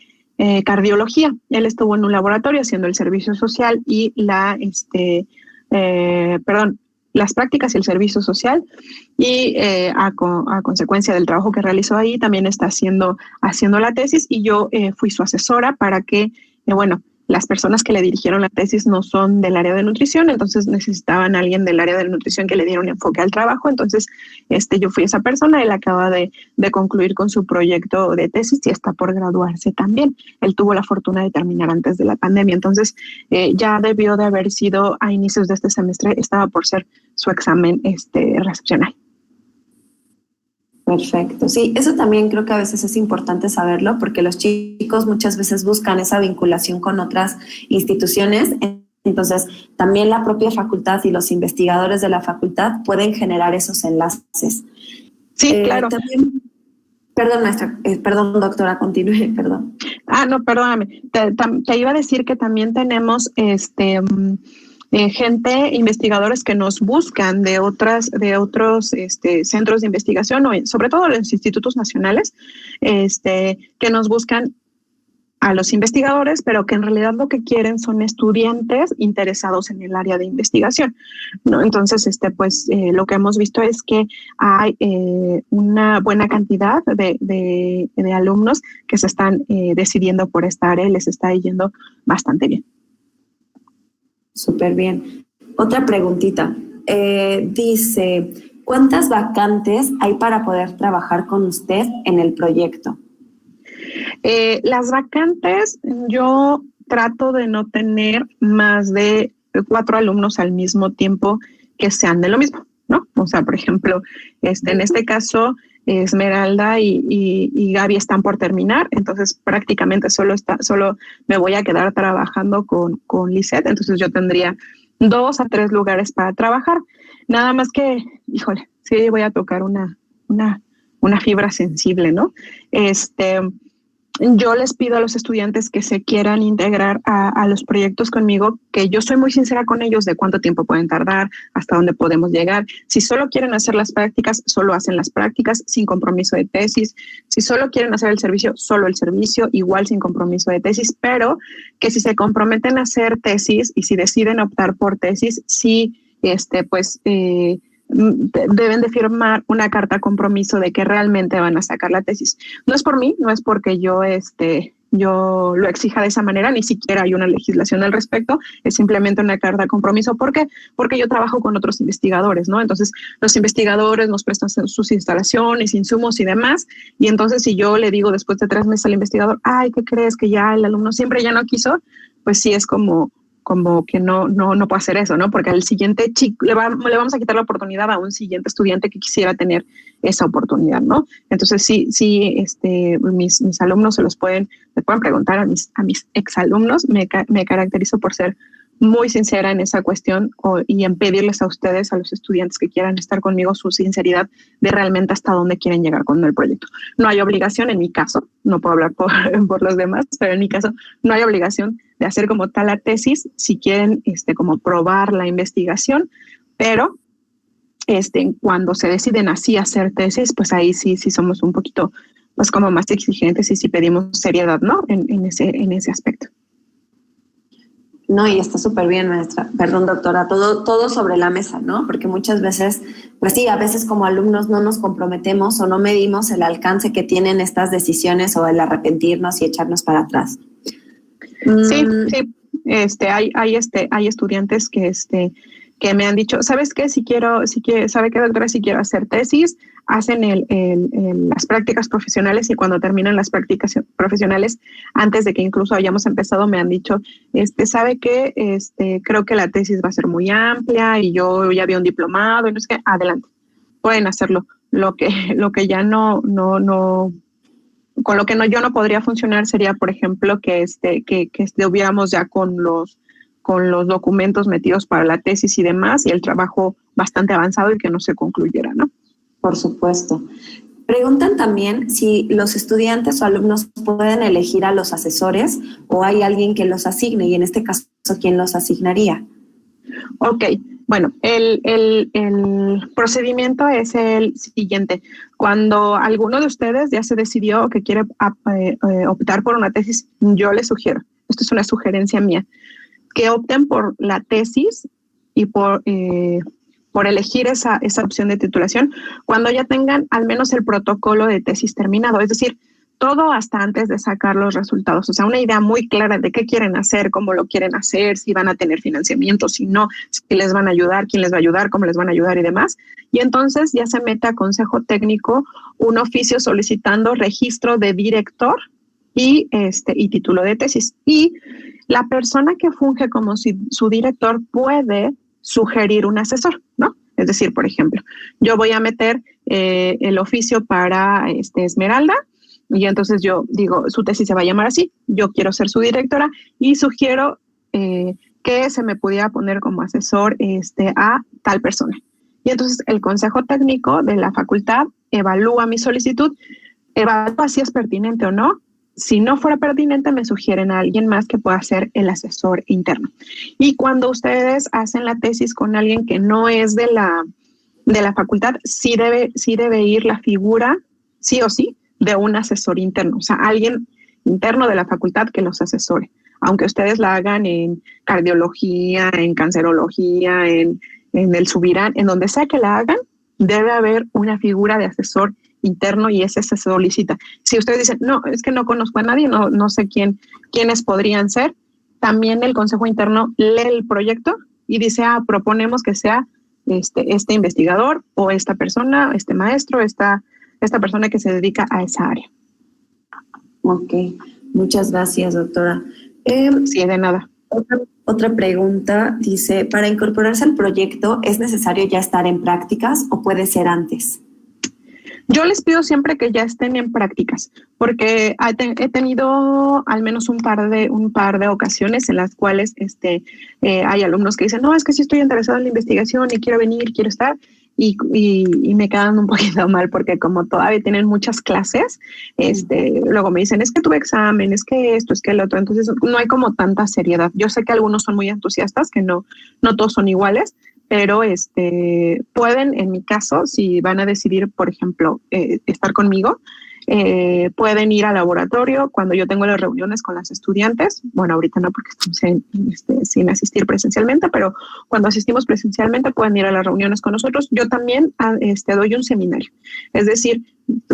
Cardiología. Él estuvo en un laboratorio haciendo el servicio social y las prácticas y el servicio social, y a consecuencia del trabajo que realizó ahí, también está haciendo la tesis, y yo fui su asesora para que, las personas que le dirigieron la tesis no son del área de nutrición, entonces necesitaban a alguien del área de nutrición que le diera un enfoque al trabajo. Entonces, yo fui esa persona. Él acaba de concluir con su proyecto de tesis y está por graduarse también. Él tuvo la fortuna de terminar antes de la pandemia, entonces ya debió de haber sido a inicios de este semestre, estaba por ser su examen recepcional. Perfecto. Sí, eso también creo que a veces es importante saberlo, porque los chicos muchas veces buscan esa vinculación con otras instituciones. Entonces, también la propia facultad y los investigadores de la facultad pueden generar esos enlaces. Sí, claro. También, perdón, maestra, perdón, doctora, continúe, perdón. No, perdóname. Te iba a decir que también tenemos gente, investigadores que nos buscan de otros centros de investigación, o sobre todo los institutos nacionales, que nos buscan a los investigadores, pero que en realidad lo que quieren son estudiantes interesados en el área de investigación, ¿no? Entonces, lo que hemos visto es que hay una buena cantidad de alumnos que se están decidiendo por esta área y les está yendo bastante bien. Súper bien. Otra preguntita. Dice, ¿cuántas vacantes hay para poder trabajar con usted en el proyecto? Las vacantes, yo trato de no tener más de 4 alumnos al mismo tiempo que sean de lo mismo, ¿no? O sea, por ejemplo, en este caso, Esmeralda y Gaby están por terminar, entonces prácticamente solo me voy a quedar trabajando con Lisette, entonces yo tendría 2 a 3 lugares para trabajar. Nada más que, híjole, sí voy a tocar una fibra sensible, ¿no? Yo les pido a los estudiantes que se quieran integrar a los proyectos conmigo, que yo soy muy sincera con ellos de cuánto tiempo pueden tardar, hasta dónde podemos llegar. Si solo quieren hacer las prácticas, solo hacen las prácticas sin compromiso de tesis. Si solo quieren hacer el servicio, solo el servicio, igual sin compromiso de tesis, pero que si se comprometen a hacer tesis y si deciden optar por tesis, sí, deben de firmar una carta compromiso de que realmente van a sacar la tesis. No es por mí, no es porque yo yo lo exija de esa manera, ni siquiera hay una legislación al respecto, es simplemente una carta de compromiso. ¿Por qué? Porque yo trabajo con otros investigadores, ¿no? Entonces, los investigadores nos prestan sus instalaciones, insumos y demás, y entonces si yo le digo después de 3 meses al investigador, ay, ¿qué crees? Que ya el alumno siempre ya no quiso, pues sí es como que no puedo hacer eso, ¿no? Porque al siguiente chico le vamos a quitar la oportunidad a un siguiente estudiante que quisiera tener esa oportunidad, ¿no? Entonces sí, mis alumnos le pueden preguntar a mis exalumnos. Me caracterizo por ser muy sincera en esa cuestión y en pedirles a ustedes, a los estudiantes que quieran estar conmigo, su sinceridad de realmente hasta dónde quieren llegar con el proyecto. No hay obligación en mi caso, no puedo hablar por los demás, pero en mi caso no hay obligación de hacer como tal la tesis si quieren como probar la investigación, pero cuando se deciden así hacer tesis, pues ahí sí somos un poquito pues como más exigentes y sí pedimos seriedad, ¿no? En ese aspecto. No, y está súper bien, maestra. Perdón, doctora, todo sobre la mesa, ¿no? Porque muchas veces, pues sí, a veces como alumnos no nos comprometemos o no medimos el alcance que tienen estas decisiones o el arrepentirnos y echarnos para atrás. Sí. Hay estudiantes que me han dicho, ¿sabes qué? ¿Sabe qué, doctora? Si quiero hacer tesis, hacen las prácticas profesionales y cuando terminan las prácticas profesionales, antes de que incluso hayamos empezado, me han dicho, ¿sabe qué? Creo que la tesis va a ser muy amplia y yo ya había un diplomado y no sé qué, adelante, pueden hacerlo. Lo que ya no, con lo que yo no podría funcionar sería, por ejemplo, que estuviéramos ya con los documentos metidos para la tesis y demás, y el trabajo bastante avanzado y que no se concluyera, ¿no? Por supuesto. Preguntan también si los estudiantes o alumnos pueden elegir a los asesores o hay alguien que los asigne, y en este caso, ¿quién los asignaría? Ok, bueno, el procedimiento es el siguiente. Cuando alguno de ustedes ya se decidió que quiere optar por una tesis, yo les sugiero, esto es una sugerencia mía, que opten por la tesis y por elegir esa opción de titulación cuando ya tengan al menos el protocolo de tesis terminado, es decir, todo hasta antes de sacar los resultados, o sea, una idea muy clara de qué quieren hacer, cómo lo quieren hacer, si van a tener financiamiento, si no, si les van a ayudar, quién les va a ayudar, cómo les van a ayudar y demás. Y entonces ya se mete a consejo técnico un oficio solicitando registro de director y título de tesis. Y la persona que funge como su director puede sugerir un asesor, ¿no? Es decir, por ejemplo, yo voy a meter el oficio para Esmeralda y entonces yo digo, su tesis se va a llamar así, yo quiero ser su directora y sugiero que se me pudiera poner como asesor a tal persona. Y entonces el consejo técnico de la facultad evalúa mi solicitud, evalúa si es pertinente o no. Si no fuera pertinente, me sugieren a alguien más que pueda ser el asesor interno. Y cuando ustedes hacen la tesis con alguien que no es de la facultad, sí debe ir la figura, sí o sí, de un asesor interno. O sea, alguien interno de la facultad que los asesore. Aunque ustedes la hagan en cardiología, en cancerología, en el Subirán, en donde sea que la hagan, debe haber una figura de asesor interno y ese se solicita. Si ustedes dicen, no, es que no conozco a nadie, no sé quiénes podrían ser, también el consejo interno lee el proyecto y dice, proponemos que sea este investigador o esta persona, este maestro, esta persona que se dedica a esa área. Ok, muchas gracias, doctora. Sí, de nada. Otra pregunta dice, ¿para incorporarse al proyecto es necesario ya estar en prácticas o puede ser antes? Yo les pido siempre que ya estén en prácticas, porque he tenido al menos un par de ocasiones en las cuales hay alumnos que dicen, no, es que sí estoy interesado en la investigación y quiero venir, quiero estar, y me quedan un poquito mal porque como todavía tienen muchas clases, luego me dicen, es que tuve examen, es que esto, es que el otro, entonces no hay como tanta seriedad. Yo sé que algunos son muy entusiastas, que no todos son iguales, pero pueden, en mi caso, si van a decidir, por ejemplo, estar conmigo, pueden ir al laboratorio cuando yo tengo las reuniones con las estudiantes. Bueno, ahorita no porque estamos sin asistir presencialmente, pero cuando asistimos presencialmente pueden ir a las reuniones con nosotros. Yo también doy un seminario. Es decir,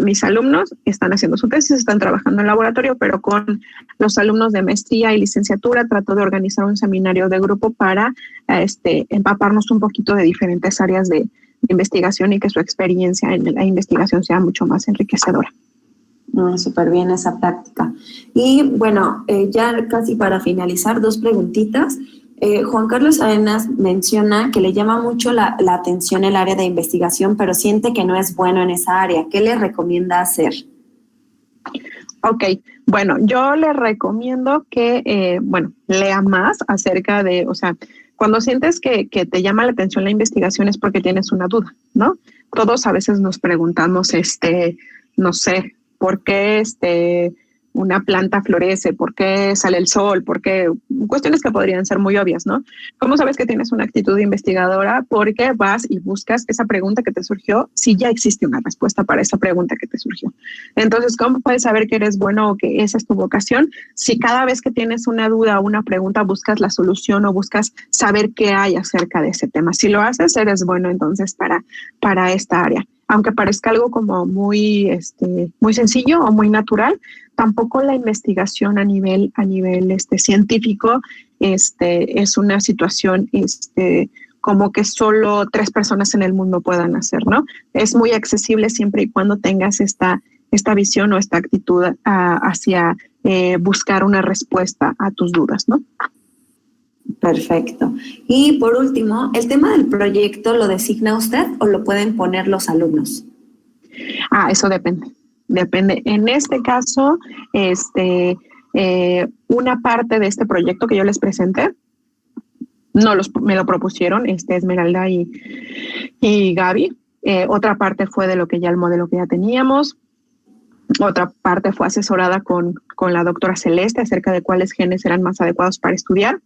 mis alumnos están haciendo su tesis, están trabajando en laboratorio, pero con los alumnos de maestría y licenciatura trato de organizar un seminario de grupo para empaparnos un poquito de diferentes áreas de investigación y que su experiencia en la investigación sea mucho más enriquecedora. Súper bien esa práctica. Y bueno, ya casi para finalizar, 2 preguntitas. Juan Carlos Arenas menciona que le llama mucho la atención el área de investigación, pero siente que no es bueno en esa área. ¿Qué le recomienda hacer? Ok, bueno, yo le recomiendo que, lea más acerca de, o sea, cuando sientes que te llama la atención la investigación es porque tienes una duda, ¿no? Todos a veces nos preguntamos, no sé, ¿por qué una planta florece? ¿Por qué sale el sol? ¿Por qué? Cuestiones que podrían ser muy obvias, ¿no? ¿Cómo sabes que tienes una actitud investigadora? Porque vas y buscas esa pregunta que te surgió si ya existe una respuesta para esa pregunta que te surgió. Entonces, ¿cómo puedes saber que eres bueno o que esa es tu vocación? Si cada vez que tienes una duda o una pregunta buscas la solución o buscas saber qué hay acerca de ese tema. Si lo haces, eres bueno entonces para esta área. Aunque parezca algo como muy sencillo o muy natural, tampoco la investigación a nivel científico es una situación como que solo 3 personas en el mundo puedan hacer, ¿no? Es muy accesible siempre y cuando tengas esta visión o esta actitud hacia buscar una respuesta a tus dudas, ¿no? Perfecto. Y por último, ¿el tema del proyecto lo designa usted o lo pueden poner los alumnos? Eso depende. Depende. En este caso, una parte de este proyecto que yo les presenté, me lo propusieron Esmeralda y Gaby. Otra parte fue de el modelo que ya teníamos. Otra parte fue asesorada con la doctora Celeste acerca de cuáles genes eran más adecuados para estudiar.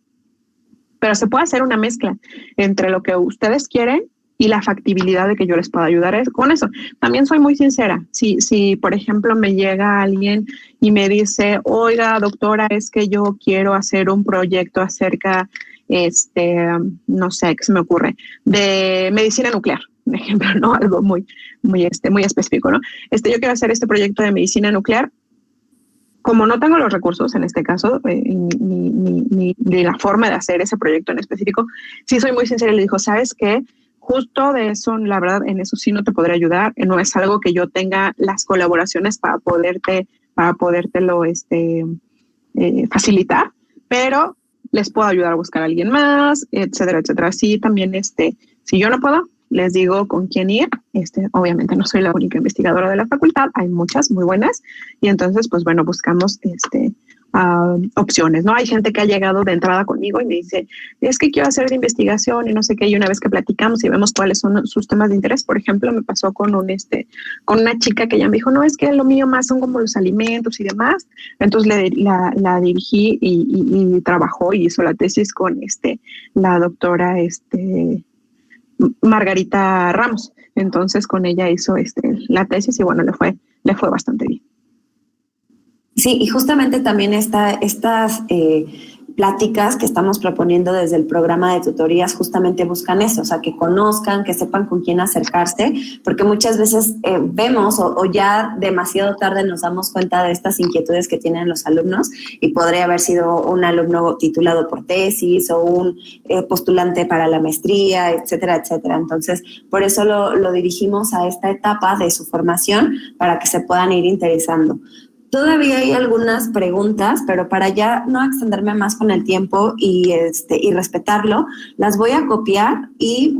Pero se puede hacer una mezcla entre lo que ustedes quieren y la factibilidad de que yo les pueda ayudar con eso. También soy muy sincera. Si por ejemplo, me llega alguien y me dice, oiga, doctora, es que yo quiero hacer un proyecto acerca, no sé, ¿qué se me ocurre? De medicina nuclear, por ejemplo, ¿no? Algo muy específico, ¿no? Yo quiero hacer este proyecto de medicina nuclear. Como no tengo los recursos en este caso, ni la forma de hacer ese proyecto en específico, sí soy muy sincera y le digo, ¿sabes qué? Justo de eso, la verdad, en eso sí no te podré ayudar. No es algo que yo tenga las colaboraciones para podértelo facilitar, pero les puedo ayudar a buscar a alguien más, etcétera, etcétera. Sí, también, si yo no puedo, les digo con quién ir. Obviamente no soy la única investigadora de la facultad, hay muchas muy buenas y entonces, pues bueno, buscamos opciones, ¿no? Hay gente que ha llegado de entrada conmigo y me dice, es que quiero hacer investigación y no sé qué, y una vez que platicamos y vemos cuáles son sus temas de interés, por ejemplo, me pasó con una chica que ya me dijo, no, es que lo mío más son como los alimentos y demás. Entonces la dirigí y trabajó y hizo la tesis con la doctora Margarita Ramos. Entonces con ella hizo la tesis y bueno, le fue bastante bien. Sí, y justamente también estas pláticas que estamos proponiendo desde el programa de tutorías justamente buscan eso, o sea, que conozcan, que sepan con quién acercarse, porque muchas veces vemos o ya demasiado tarde nos damos cuenta de estas inquietudes que tienen los alumnos y podría haber sido un alumno titulado por tesis o un postulante para la maestría, etcétera, etcétera. Entonces, por eso lo dirigimos a esta etapa de su formación para que se puedan ir interesando. Todavía hay algunas preguntas, pero para ya no extenderme más con el tiempo y respetarlo, las voy a copiar y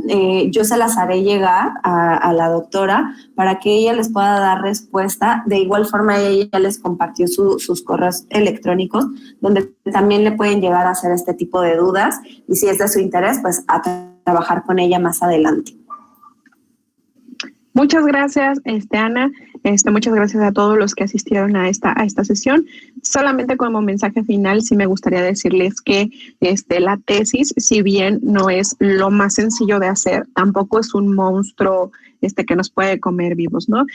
yo se las haré llegar a la doctora para que ella les pueda dar respuesta. De igual forma, ella ya les compartió sus correos electrónicos, donde también le pueden llegar a hacer este tipo de dudas y si es de su interés, pues a trabajar con ella más adelante. Muchas gracias, Ana. Muchas gracias a todos los que asistieron a esta sesión. Solamente como mensaje final, sí me gustaría decirles que la tesis, si bien no es lo más sencillo de hacer, tampoco es un monstruo que nos puede comer vivos, ¿no?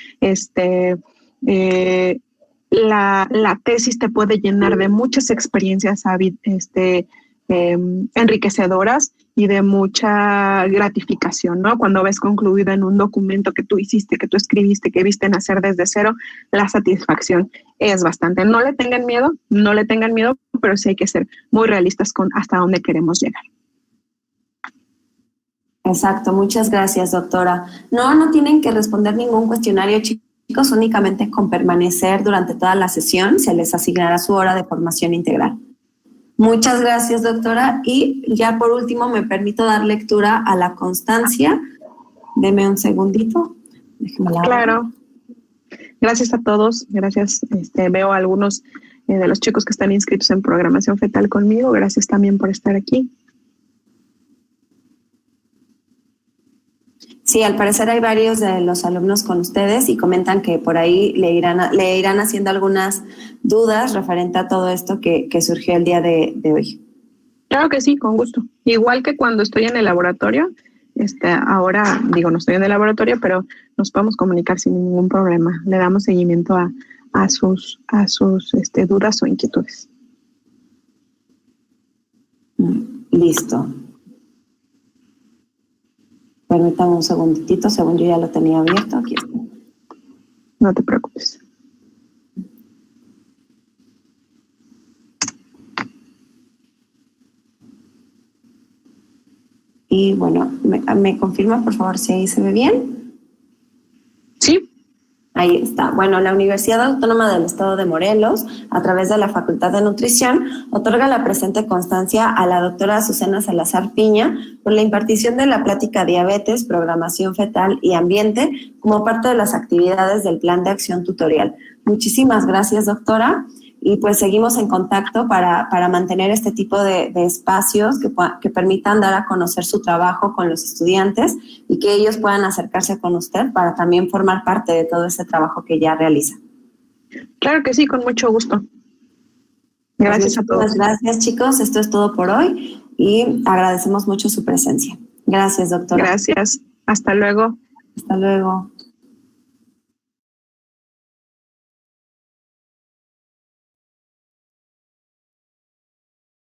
La tesis te puede llenar de muchas experiencias enriquecedoras y de mucha gratificación, ¿no? Cuando ves concluido en un documento que tú hiciste, que tú escribiste, que viste nacer desde cero, la satisfacción es bastante. No le tengan miedo, pero sí hay que ser muy realistas con hasta dónde queremos llegar. Exacto, muchas gracias, doctora. No tienen que responder ningún cuestionario, chicos, únicamente con permanecer durante toda la sesión se les asignará su hora de formación integral. Muchas gracias, doctora. Y ya por último me permito dar lectura a la constancia. Deme un segundito. Claro. Gracias a todos. Gracias. Veo a algunos de los chicos que están inscritos en programación fetal conmigo. Gracias también por estar aquí. Sí, al parecer hay varios de los alumnos con ustedes y comentan que por ahí le irán haciendo algunas dudas referente a todo esto que surgió el día de hoy. Claro que sí, con gusto. Igual que cuando estoy en el laboratorio, ahora no estoy en el laboratorio, pero nos podemos comunicar sin ningún problema. Le damos seguimiento a sus dudas o inquietudes. Listo. Permítame un segunditito, según yo ya lo tenía abierto. Aquí está. No te preocupes. Y bueno, ¿me confirma por favor si ahí se ve bien? Sí. Ahí está. Bueno, la Universidad Autónoma del Estado de Morelos, a través de la Facultad de Nutrición, otorga la presente constancia a la doctora Azucena Salazar Piña por la impartición de la plática Diabetes, Programación Fetal y Ambiente como parte de las actividades del Plan de Acción Tutorial. Muchísimas gracias, doctora. Y pues seguimos en contacto para mantener este tipo de espacios que permitan dar a conocer su trabajo con los estudiantes y que ellos puedan acercarse con usted para también formar parte de todo ese trabajo que ya realiza. Claro que sí, con mucho gusto. Gracias a todos. Gracias, chicos. Esto es todo por hoy y agradecemos mucho su presencia. Gracias, doctora. Gracias. Hasta luego. Hasta luego.